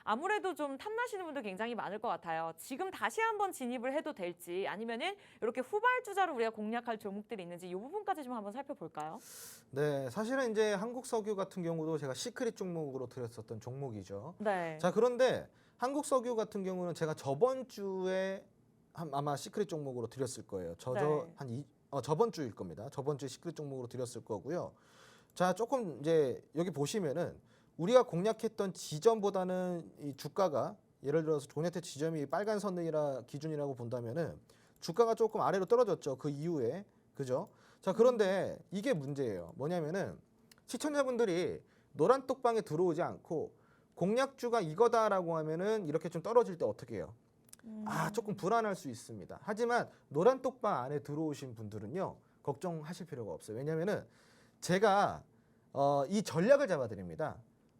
아무래도 좀 탐나시는 분들 굉장히 많을 것 같아요. 지금 다시 한번 진입을 해도 될지 아니면은 이렇게 후발주자로 우리가 공략할 종목들이 있는지 이 부분까지 좀 한번 살펴볼까요? 네, 사실은 이제 한국석유 같은 경우도 제가 시크릿 종목으로 드렸었던 종목이죠. 네. 자, 그런데 한국석유 같은 경우는 제가 저번 주에 아마 시크릿 종목으로 드렸을 거예요. 네. 저번 주일 겁니다. 저번 주에 시크릿 종목으로 드렸을 거고요. 자, 조금 이제 여기 보시면은 우리가 공략했던 지점보다는 이 주가가 예를 들어서 공략했 지점이 빨간 선이라 기준이라고 본다면은 주가가 조금 아래로 떨어졌죠. 그 이후에. 그죠? 자, 그런데 이게 문제예요. 뭐냐면은 시청자분들이 노란 똑방에 들어오지 않고 공략주가 이거다라고 하면은 이렇게 좀 떨어질 때 어떻게 해요? 조금 불안할 수 있습니다. 하지만 노란 똑방 안에 들어오신 분들은요. 걱정하실 필요가 없어요. 왜냐면은 제가 이 전략을 잡아드립니다.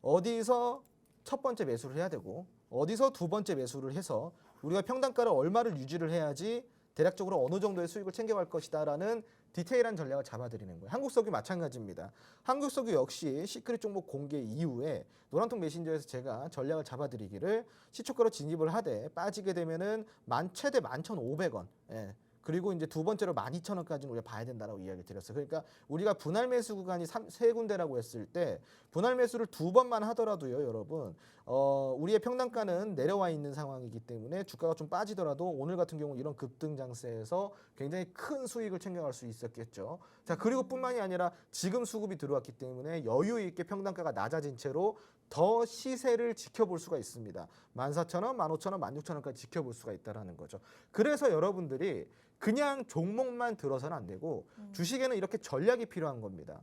어디서 첫 번째 매수를 해야 되고 어디서 두 번째 매수를 해서 우리가 평단가를 얼마를 유지를 해야지 대략적으로 어느 정도의 수익을 챙겨갈 것이다라는 디테일한 전략을 잡아드리는 거예요. 한국석유 마찬가지입니다. 한국석유 역시 시크릿 종목 공개 이후에 노란통 메신저에서 제가 전략을 잡아드리기를 시초가로 진입을 하되 빠지게 되면은 최대 11,500원. 예. 그리고 이제 두 번째로 12,000원까지는 우리가 봐야 된다라고 이야기 드렸어요. 그러니까 우리가 분할 매수 구간이 세 군데라고 했을 때 분할 매수를 두 번만 하더라도요, 여러분. 우리의 평단가는 내려와 있는 상황이기 때문에 주가가 좀 빠지더라도 오늘 같은 경우 이런 급등 장세에서 굉장히 큰 수익을 챙겨갈 수 있었겠죠. 자, 그리고 뿐만이 아니라 지금 수급이 들어왔기 때문에 여유 있게 평단가가 낮아진 채로 더 시세를 지켜볼 수가 있습니다. 14,000원, 15,000원, 16,000원까지 지켜볼 수가 있다는 거죠. 그래서 여러분들이 그냥 종목만 들어서는 안 되고 주식에는 이렇게 전략이 필요한 겁니다.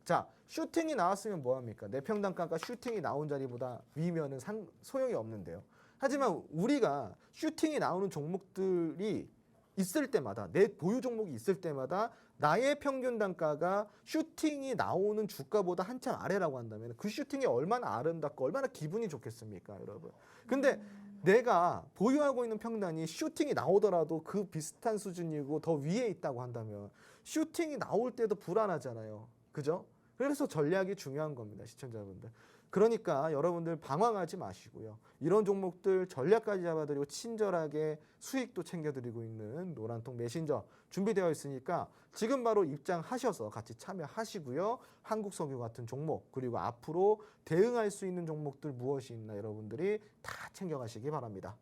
자, 슈팅이 나왔으면 뭐합니까? 내 평단가가 슈팅이 나온 자리보다 위면은 소용이 없는데요. 하지만 우리가 슈팅이 나오는 종목들이 있을 때마다 내 보유 종목이 있을 때마다 나의 평균 단가가 슈팅이 나오는 주가보다 한참 아래라고 한다면 그 슈팅이 얼마나 아름답고 얼마나 기분이 좋겠습니까, 여러분? 근데 내가 보유하고 있는 평단이 슈팅이 나오더라도 그 비슷한 수준이고 더 위에 있다고 한다면 슈팅이 나올 때도 불안하잖아요. 그죠? 그래서 전략이 중요한 겁니다, 시청자분들. 그러니까 여러분들 방황하지 마시고요. 이런 종목들 전략까지 잡아드리고 친절하게 수익도 챙겨드리고 있는 노란통 메신저 준비되어 있으니까 지금 바로 입장하셔서 같이 참여하시고요. 한국석유 같은 종목 그리고 앞으로 대응할 수 있는 종목들 무엇이 있나 여러분들이 다 챙겨가시기 바랍니다.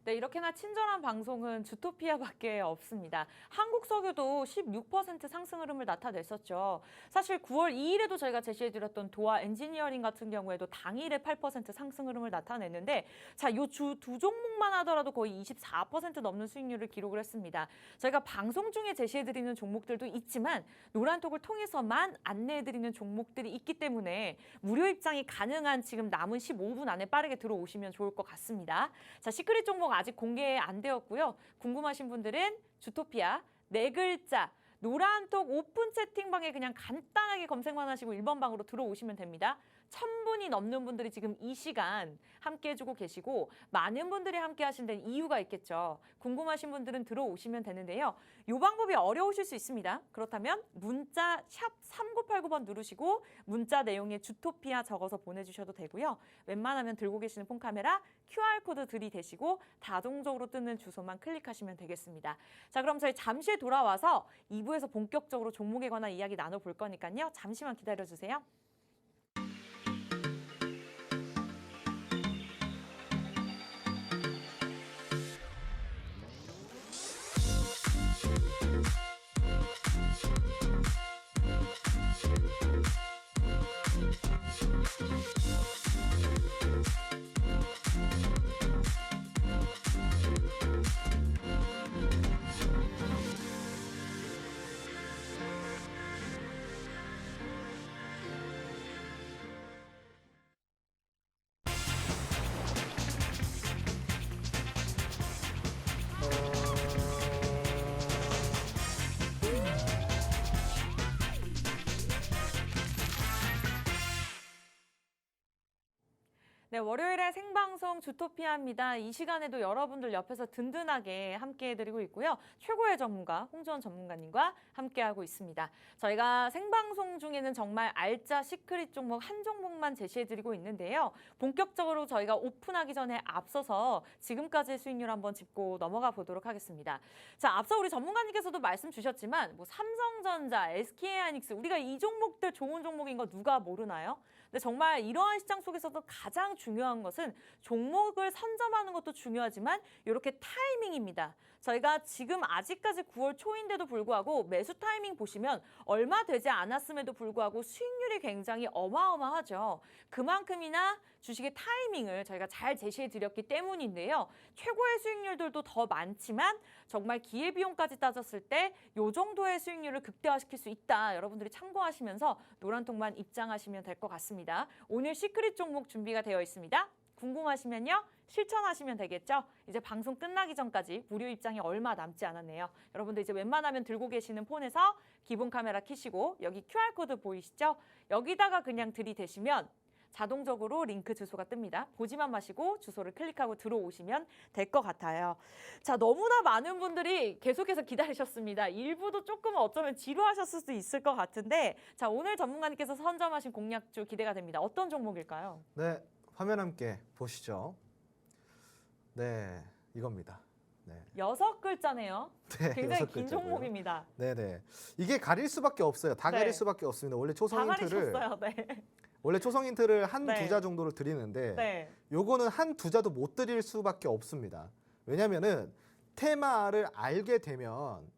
네, 이렇게나 친절한 방송은 주토피아밖에 없습니다. 한국석유도 16% 상승 흐름을 나타냈었죠. 사실 9월 2일에도 저희가 제시해드렸던 도화 엔지니어링 같은 경우에도 당일에 8% 상승 흐름을 나타냈는데 자, 이 두 종목만 하더라도 거의 24% 넘는 수익률을 기록을 했습니다. 저희가 방송 중에 제시해드리는 종목들도 있지만 노란톡을 통해서만 안내해드리는 종목들이 있기 때문에 무료 입장이 가능한 지금 남은 15분 안에 빠르게 들어오시면 좋을 것 같습니다. 자, 시크릿 종목 아직 공개 안 되었고요. 궁금하신 분들은 주토피아 네 글자 노란톡 오픈 채팅방에 그냥 간단하게 검색만 하시고 1번 방으로 들어오시면 됩니다. 1000분이 넘는 분들이 지금 이 시간 함께 해주고 계시고 많은 분들이 함께 하신 데는 이유가 있겠죠. 궁금하신 분들은 들어오시면 되는데요. 이 방법이 어려우실 수 있습니다. 그렇다면 문자 샵 3989번 누르시고 문자 내용에 주토피아 적어서 보내주셔도 되고요. 웬만하면 들고 계시는 폰카메라 QR코드 들이대시고 자동적으로 뜨는 주소만 클릭하시면 되겠습니다. 자, 그럼 저희 잠시 돌아와서 2부에서 본격적으로 종목에 관한 이야기 나눠볼 거니까요. 잠시만 기다려주세요. 네, 월요일에 생방송 주토피아입니다. 이 시간에도 여러분들 옆에서 든든하게 함께해드리고 있고요. 최고의 전문가 홍주원 전문가님과 함께하고 있습니다. 저희가 생방송 중에는 정말 알짜 시크릿 종목 한 종목만 제시해드리고 있는데요. 본격적으로 저희가 오픈하기 전에 앞서서 지금까지의 수익률 한번 짚고 넘어가 보도록 하겠습니다. 자, 앞서 우리 전문가님께서도 말씀 주셨지만 뭐 삼성전자, SK하이닉스 우리가 이 종목들 좋은 종목인 거 누가 모르나요? 근데 정말 이러한 시장 속에서도 가장 중요한 것은 종목을 선점하는 것도 중요하지만 이렇게 타이밍입니다. 저희가 지금 아직까지 9월 초인데도 불구하고 매수 타이밍 보시면 얼마 되지 않았음에도 불구하고 수익률이 굉장히 어마어마하죠. 그만큼이나 주식의 타이밍을 저희가 잘 제시해 드렸기 때문인데요. 최고의 수익률들도 더 많지만 정말 기회비용까지 따졌을 때 이 정도의 수익률을 극대화시킬 수 있다. 여러분들이 참고하시면서 노란통만 입장하시면 될 것 같습니다. 오늘 시크릿 종목 준비가 되어 있습니다. 궁금하시면요. 실천하시면 되겠죠. 이제 방송 끝나기 전까지 무료 입장이 얼마 남지 않았네요. 여러분들 이제 웬만하면 들고 계시는 폰에서 기본 카메라 켜시고 여기 QR코드 보이시죠? 여기다가 그냥 들이대시면 자동적으로 링크 주소가 뜹니다. 보지만 마시고 주소를 클릭하고 들어오시면 될 것 같아요. 자, 너무나 많은 분들이 계속해서 기다리셨습니다. 일부도 조금 어쩌면 지루하셨을 수도 있을 것 같은데 자, 오늘 전문가님께서 선점하신 공략주 기대가 됩니다. 어떤 종목일까요? 네, 화면 함께 보시죠. 네, 이겁니다. 네. 6글자네요. 네, 굉장히 6글자고요. 긴 종목입니다. 네네. 이게 가릴 수밖에 없어요. 다 네. 가릴 수밖에 없습니다. 원래 다 초성 힌트를 가리셨어요. 네. 원래 초성 힌트를 한 네. 두 자 정도를 드리는데 네. 요거는 한 두 자도 못 드릴 수밖에 없습니다. 왜냐면은 테마를 알게 되면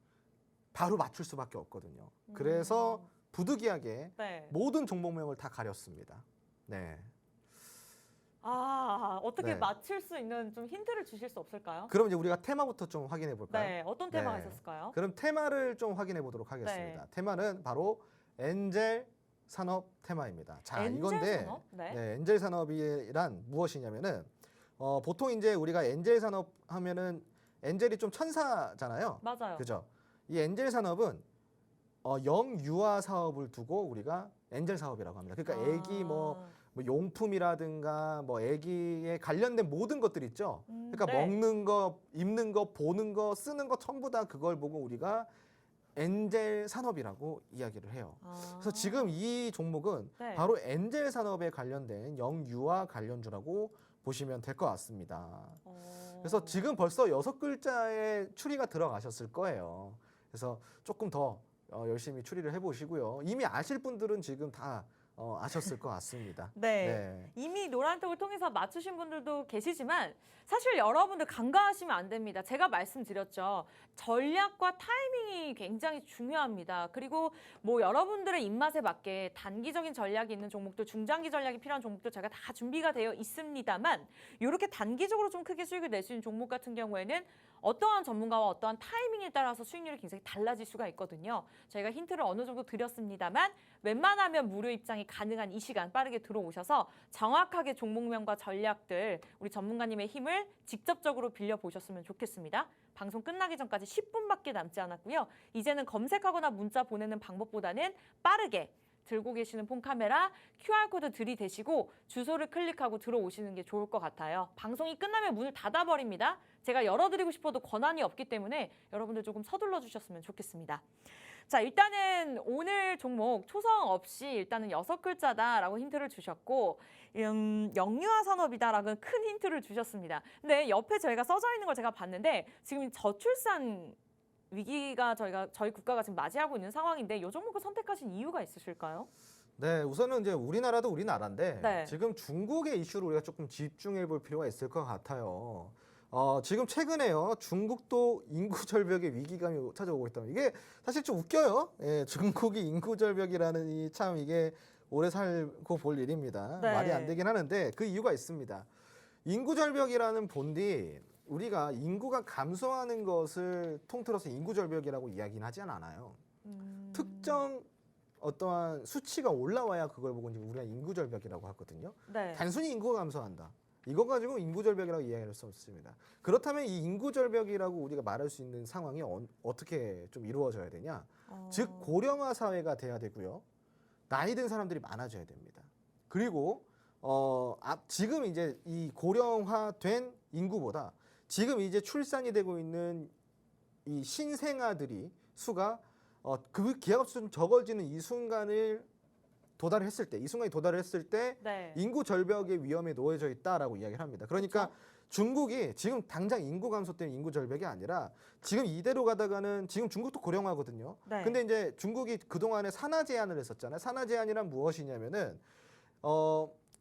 바로 맞출 수밖에 없거든요. 그래서 부득이하게 네. 모든 종목명을 다 가렸습니다. 네. 아, 어떻게 네. 맞출 수 있는 좀 힌트를 주실 수 없을까요? 그럼 이제 우리가 테마부터 좀 확인해 볼까요? 네, 어떤 테마가 네. 있었을까요? 그럼 테마를 좀 확인해 보도록 하겠습니다. 네. 테마는 바로 엔젤 산업 테마입니다. 자, 엔젤 이건데 산업? 네. 네, 엔젤 산업이란 무엇이냐면은 보통 이제 우리가 엔젤 산업 하면은 엔젤이 좀 천사잖아요. 맞아요. 그죠? 이 엔젤 산업은 영유아 사업을 두고 우리가 엔젤 사업이라고 합니다. 그러니까 애기 뭐 용품이라든가 뭐 애기에 관련된 모든 것들 있죠. 그러니까 네. 먹는 거, 입는 거, 보는 거, 쓰는 거 전부 다 그걸 보고 우리가 엔젤 산업이라고 이야기를 해요. 그래서 지금 이 종목은 네. 바로 엔젤 산업에 관련된 영유아 관련주라고 보시면 될 것 같습니다. 그래서 지금 벌써 6글자의 추리가 들어가셨을 거예요. 그래서 조금 더 열심히 추리를 해보시고요. 이미 아실 분들은 지금 다 아셨을 것 같습니다. 네. 이미 노란톡을 통해서 맞추신 분들도 계시지만 사실 여러분들 간과하시면 안 됩니다. 제가 말씀드렸죠. 전략과 타이밍이 굉장히 중요합니다. 그리고 뭐 여러분들의 입맛에 맞게 단기적인 전략이 있는 종목들, 중장기 전략이 필요한 종목들 제가 다 준비가 되어 있습니다만 이렇게 단기적으로 좀 크게 수익을 낼 수 있는 종목 같은 경우에는 어떠한 전문가와 어떠한 타이밍에 따라서 수익률이 굉장히 달라질 수가 있거든요. 저희가 힌트를 어느 정도 드렸습니다만 웬만하면 무료 입장이 가능한 이 시간 빠르게 들어오셔서 정확하게 종목명과 전략들 우리 전문가님의 힘을 직접적으로 빌려보셨으면 좋겠습니다. 방송 끝나기 전까지 10분밖에 남지 않았고요. 이제는 검색하거나 문자 보내는 방법보다는 빠르게 들고 계시는 폰 카메라, QR코드 들이대시고 주소를 클릭하고 들어오시는 게 좋을 것 같아요. 방송이 끝나면 문을 닫아버립니다. 제가 열어드리고 싶어도 권한이 없기 때문에 여러분들 조금 서둘러 주셨으면 좋겠습니다. 자, 일단은 오늘 종목 초성 없이 일단은 6글자다라고 힌트를 주셨고 영유아 산업이다라고 큰 힌트를 주셨습니다. 근데 옆에 저희가 써져 있는 걸 제가 봤는데 지금 저출산 위기가 저희 국가가 지금 맞이하고 있는 상황인데 이 종목을 선택하신 이유가 있으실까요? 네, 우선은 이제 우리나라도 우리나라인데 네. 지금 중국의 이슈를 우리가 조금 집중해 볼 필요가 있을 것 같아요. 지금 최근에요, 중국도 인구 절벽의 위기감이 찾아오고 있다. 이게 사실 좀 웃겨요. 예, 중국이 인구 절벽이라는 이 참 이게 오래 살고 볼 일입니다. 네. 말이 안 되긴 하는데 그 이유가 있습니다. 인구 절벽이라는 본디 우리가 인구가 감소하는 것을 통틀어서 인구 절벽이라고 이야기는 하진 않아요. 특정 어떠한 수치가 올라와야 그걸 보고 이제 우리가 인구 절벽이라고 하거든요. 네. 단순히 인구가 감소한다. 이거 가지고 인구 절벽이라고 이야기할 수 없습니다. 그렇다면 이 인구 절벽이라고 우리가 말할 수 있는 상황이 어떻게 좀 이루어져야 되냐? 즉 고령화 사회가 돼야 되고요. 나이 든 사람들이 많아져야 됩니다. 그리고 지금 이제 이 고령화된 인구보다 지금 이제 출산이 되고 있는 이 신생아들이 수가 그 기하급수 좀 적어지는 이 순간이 도달을 했을 때 네. 인구 절벽의 위험에 놓여져 있다라고 이야기를 합니다. 그러니까 그렇죠? 중국이 지금 당장 인구 감소 때문에 인구 절벽이 아니라 지금 이대로 가다가는 지금 중국도 고령화거든요. 네. 근데 이제 중국이 그동안에 산하 제한을 했었잖아요. 산하 제한이란 무엇이냐면은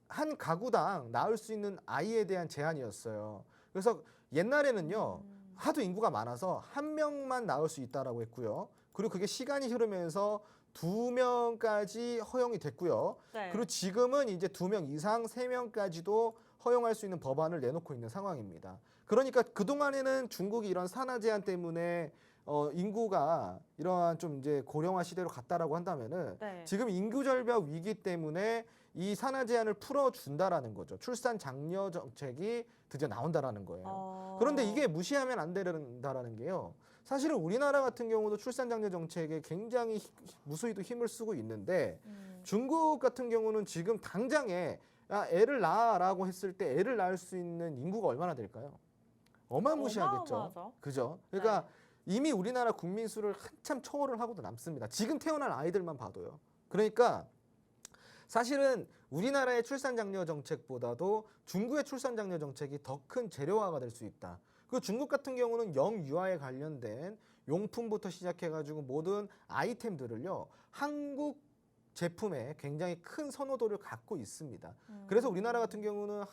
한 가구당 낳을 수 있는 아이에 대한 제한이었어요. 그래서 옛날에는요, 하도 인구가 많아서 한 명만 낳을 수 있다라고 했고요. 그리고 그게 시간이 흐르면서 2명까지 허용이 됐고요. 네. 그리고 지금은 이제 2명 이상, 3명까지도 허용할 수 있는 법안을 내놓고 있는 상황입니다. 그러니까 그동안에는 중국이 이런 산하 제한 때문에 인구가 이러한 좀 이제 고령화 시대로 갔다라고 한다면은 네. 지금 인구 절벽 위기 때문에 이 산하 제한을 풀어준다라는 거죠. 출산 장려 정책이 드디어 나온다라는 거예요. 그런데 이게 무시하면 안 된다라는 게요. 사실은 우리나라 같은 경우도 출산 장려 정책에 굉장히 무수히도 힘을 쓰고 있는데 중국 같은 경우는 지금 당장에 애를 낳아라고 했을 때 애를 낳을 수 있는 인구가 얼마나 될까요? 어마무시하겠죠. 어마어마하죠. 그죠? 그러니까 이미 우리나라 국민 수를 한참 초월을 하고도 남습니다. 지금 태어난 아이들만 봐도요. 그러니까 사실은 우리나라의 출산 장려 정책보다도 중국의 출산 장려 정책이 더 큰 재료화가 될 수 있다. 그 중국 같은 경우는 영유아에 관련된 용품부터 시작해가지고 모든 아이템들을요, 한국 제품에 굉장히 큰 선호도를 갖고 있습니다. 그래서 우리나라 같은 경우는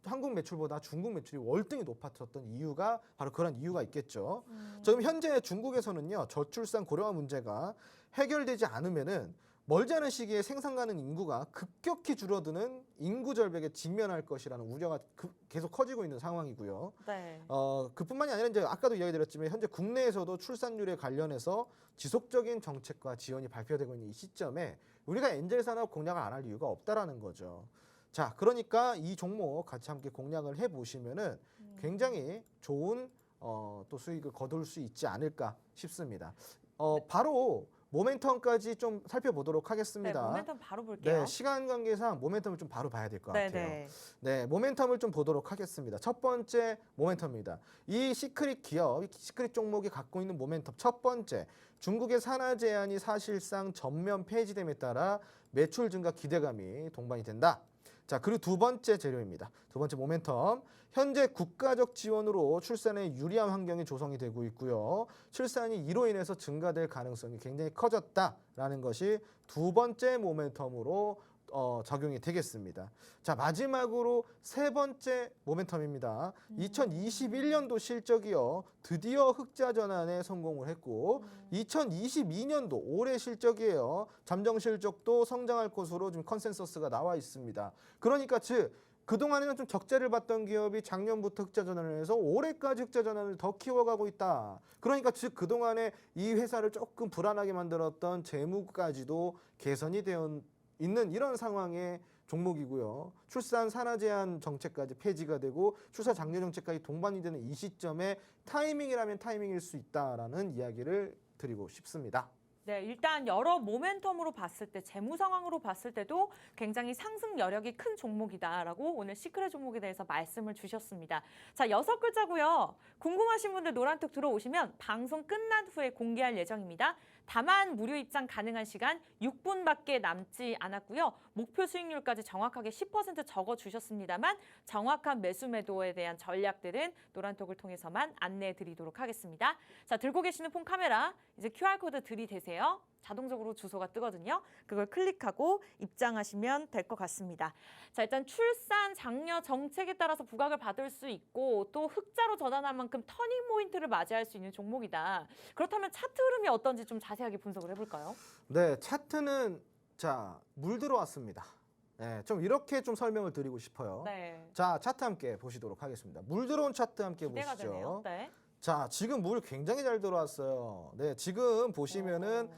한국 매출보다 중국 매출이 월등히 높아졌던 이유가 바로 그런 이유가 있겠죠. 지금 현재 중국에서는요, 저출산 고령화 문제가 해결되지 않으면은 멀지 않은 시기에 생산 가능 인구가 급격히 줄어드는 인구 절벽에 직면할 것이라는 우려가 계속 커지고 있는 상황이고요. 네. 그뿐만이 아니라 이제 아까도 이야기드렸지만 현재 국내에서도 출산율에 관련해서 지속적인 정책과 지원이 발표되고 있는 이 시점에 우리가 엔젤 산업 공략을 안 할 이유가 없다라는 거죠. 자, 그러니까 이 종목 같이 함께 공략을 해보시면은 굉장히 좋은 또 수익을 거둘 수 있지 않을까 싶습니다. 바로 모멘텀까지 좀 살펴보도록 하겠습니다. 네, 모멘텀 바로 볼게요. 네, 시간 관계상 모멘텀을 좀 바로 봐야 될 것 네, 같아요. 네. 네, 모멘텀을 좀 보도록 하겠습니다. 첫 번째 모멘텀입니다. 이 시크릿 기업, 이 시크릿 종목이 갖고 있는 모멘텀 첫 번째, 중국의 산하 제한이 사실상 전면 폐지됨에 따라 매출 증가 기대감이 동반이 된다. 자, 그리고 두 번째 재료입니다. 두 번째 모멘텀. 현재 국가적 지원으로 출산에 유리한 환경이 조성이 되고 있고요. 출산이 이로 인해서 증가될 가능성이 굉장히 커졌다라는 것이 두 번째 모멘텀으로 적용이 되겠습니다. 자, 마지막으로 세 번째 모멘텀입니다. 2021년도 실적이요. 드디어 흑자 전환에 성공을 했고 2022년도 올해 실적이에요. 잠정 실적도 성장할 것으로 지금 컨센서스가 나와 있습니다. 그러니까 즉 그동안에는 좀 적자를 봤던 기업이 작년부터 흑자 전환을 해서 올해까지 흑자 전환을 더 키워가고 있다. 그러니까 즉 그동안에 이 회사를 조금 불안하게 만들었던 재무까지도 개선이 되어 있는 이런 상황의 종목이고요. 출산 산하 제한 정책까지 폐지가 되고 출산 장려 정책까지 동반이 되는 이 시점에 타이밍이라면 타이밍일 수 있다라는 이야기를 드리고 싶습니다. 네, 일단 여러 모멘텀으로 봤을 때, 재무 상황으로 봤을 때도 굉장히 상승 여력이 큰 종목이다라고 오늘 시크릿 종목에 대해서 말씀을 주셨습니다. 자, 6글자고요. 궁금하신 분들 노란톡 들어오시면 방송 끝난 후에 공개할 예정입니다. 다만 무료 입장 가능한 시간 6분밖에 남지 않았고요. 목표 수익률까지 정확하게 10% 적어주셨습니다만 정확한 매수 매도에 대한 전략들은 노란톡을 통해서만 안내해 드리도록 하겠습니다. 자, 들고 계시는 폰 카메라 이제 QR코드 들이대세요. 자동적으로 주소가 뜨거든요. 그걸 클릭하고 입장하시면 될 것 같습니다. 자, 일단 출산 장려 정책에 따라서 부각을 받을 수 있고 또 흑자로 전환한 만큼 터닝 포인트를 맞이할 수 있는 종목이다. 그렇다면 차트 흐름이 어떤지 좀 자세하게 분석을 해볼까요? 네, 차트는 자, 물 들어왔습니다. 네, 좀 이렇게 좀 설명을 드리고 싶어요. 네. 자, 차트 함께 보시도록 하겠습니다. 물 들어온 차트 함께 기대가 보시죠. 되네요. 네. 자, 지금 물 굉장히 잘 들어왔어요. 네, 지금 보시면은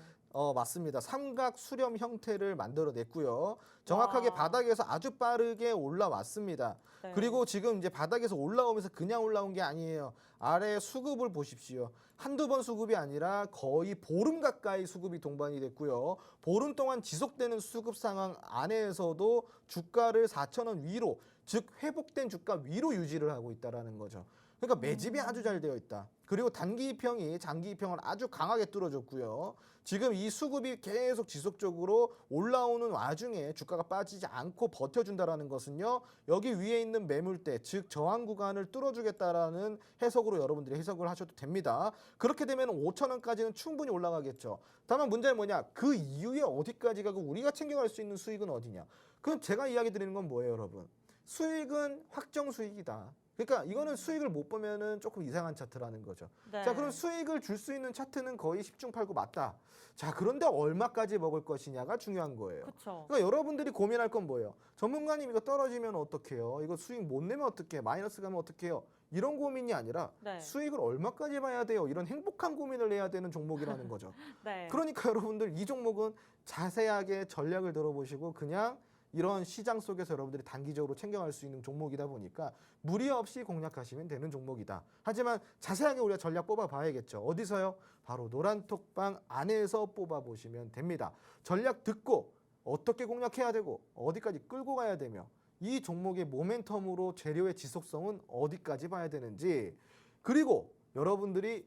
맞습니다. 삼각 수렴 형태를 만들어냈고요. 정확하게 와. 바닥에서 아주 빠르게 올라왔습니다. 네. 그리고 지금 이제 바닥에서 올라오면서 그냥 올라온 게 아니에요. 아래 수급을 보십시오. 한두 번 수급이 아니라 거의 보름 가까이 수급이 동반이 됐고요. 보름 동안 지속되는 수급 상황 안에서도 주가를 4,000원 위로, 즉 회복된 주가 위로 유지를 하고 있다는 거죠. 그러니까 매집이 아주 잘 되어 있다. 그리고 단기 이평이 장기 이평을 아주 강하게 뚫어줬고요. 지금 이 수급이 계속 지속적으로 올라오는 와중에 주가가 빠지지 않고 버텨준다는 것은요. 여기 위에 있는 매물대, 즉 저항 구간을 뚫어주겠다라는 해석으로 여러분들이 해석을 하셔도 됩니다. 그렇게 되면 5,000원까지는 충분히 올라가겠죠. 다만 문제는 뭐냐? 그 이후에 어디까지 가고 우리가 챙겨갈 수 있는 수익은 어디냐? 그럼 제가 이야기 드리는 건 뭐예요, 여러분? 수익은 확정 수익이다. 그러니까 이거는 수익을 못 보면은 조금 이상한 차트라는 거죠. 네. 자, 그럼 수익을 줄 수 있는 차트는 거의 10중 8구 맞다. 자, 그런데 얼마까지 먹을 것이냐가 중요한 거예요. 그렇죠. 그러니까 여러분들이 고민할 건 뭐예요? 전문가님 이거 떨어지면 어떡해요? 이거 수익 못 내면 어떡해? 마이너스 가면 어떡해요? 이런 고민이 아니라 네. 수익을 얼마까지 봐야 돼요? 이런 행복한 고민을 해야 되는 종목이라는 거죠. 네. 그러니까 여러분들 이 종목은 자세하게 전략을 들어보시고 그냥 이런 시장 속에서 여러분들이 단기적으로 챙겨갈 수 있는 종목이다 보니까 무리 없이 공략하시면 되는 종목이다. 하지만 자세하게 우리가 전략 뽑아봐야겠죠. 어디서요? 바로 노란톡방 안에서 뽑아보시면 됩니다. 전략 듣고 어떻게 공략해야 되고 어디까지 끌고 가야 되며 이 종목의 모멘텀으로 재료의 지속성은 어디까지 봐야 되는지, 그리고 여러분들이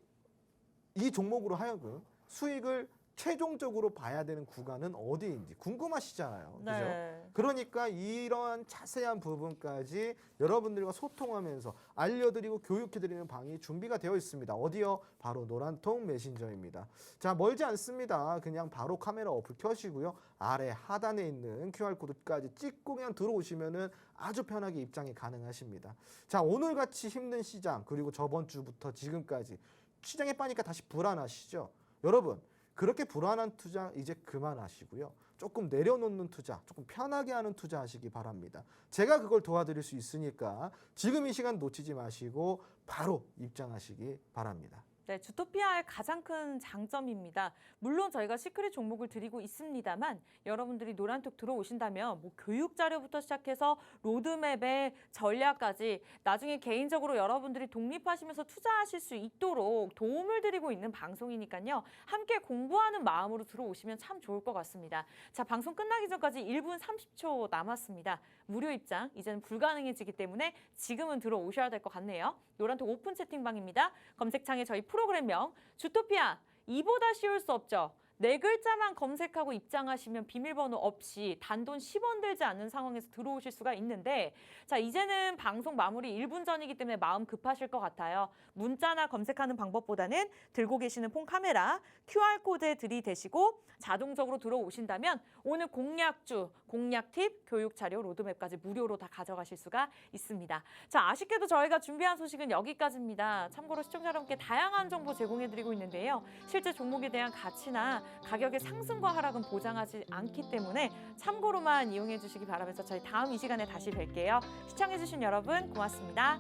이 종목으로 하여금 수익을 최종적으로 봐야 되는 구간은 어디인지 궁금하시잖아요. 그죠? 네. 그러니까 이러한 자세한 부분까지 여러분들과 소통하면서 알려드리고 교육해드리는 방이 준비가 되어 있습니다. 어디요? 바로 노란통 메신저입니다. 자, 멀지 않습니다. 그냥 바로 카메라 어플 켜시고요. 아래 하단에 있는 QR코드까지 찍고 그냥 들어오시면은 아주 편하게 입장이 가능하십니다. 자, 오늘같이 힘든 시장, 그리고 저번 주부터 지금까지 시장에 빠니까 다시 불안하시죠? 여러분, 그렇게 불안한 투자 이제 그만하시고요. 조금 내려놓는 투자, 조금 편하게 하는 투자 하시기 바랍니다. 제가 그걸 도와드릴 수 있으니까 지금 이 시간 놓치지 마시고 바로 입장하시기 바랍니다. 네, 주토피아의 가장 큰 장점입니다. 물론 저희가 시크릿 종목을 드리고 있습니다만 여러분들이 노란톡 들어오신다면 뭐 교육 자료부터 시작해서 로드맵의 전략까지 나중에 개인적으로 여러분들이 독립하시면서 투자하실 수 있도록 도움을 드리고 있는 방송이니까요. 함께 공부하는 마음으로 들어오시면 참 좋을 것 같습니다. 자, 방송 끝나기 전까지 1분 30초 남았습니다. 무료 입장 이제는 불가능해지기 때문에 지금은 들어오셔야 될 것 같네요. 노란톡 오픈 채팅방입니다. 검색창에 저희 프로그램명 주토피아 이보다 쉬울 수 없죠. 네 글자만 검색하고 입장하시면 비밀번호 없이 단돈 10원 들지 않는 상황에서 들어오실 수가 있는데 자 이제는 방송 마무리 1분 전이기 때문에 마음 급하실 것 같아요. 문자나 검색하는 방법보다는 들고 계시는 폰 카메라, QR코드에 들이대시고 자동적으로 들어오신다면 오늘 공략주, 공략 팁, 교육 자료, 로드맵까지 무료로 다 가져가실 수가 있습니다. 자 아쉽게도 저희가 준비한 소식은 여기까지입니다. 참고로 시청자 여러분께 다양한 정보 제공해드리고 있는데요. 실제 종목에 대한 가치나 가격의 상승과 하락은 보장하지 않기 때문에 참고로만 이용해 주시기 바라면서 저희 다음 이 시간에 다시 뵐게요. 시청해 주신 여러분 고맙습니다.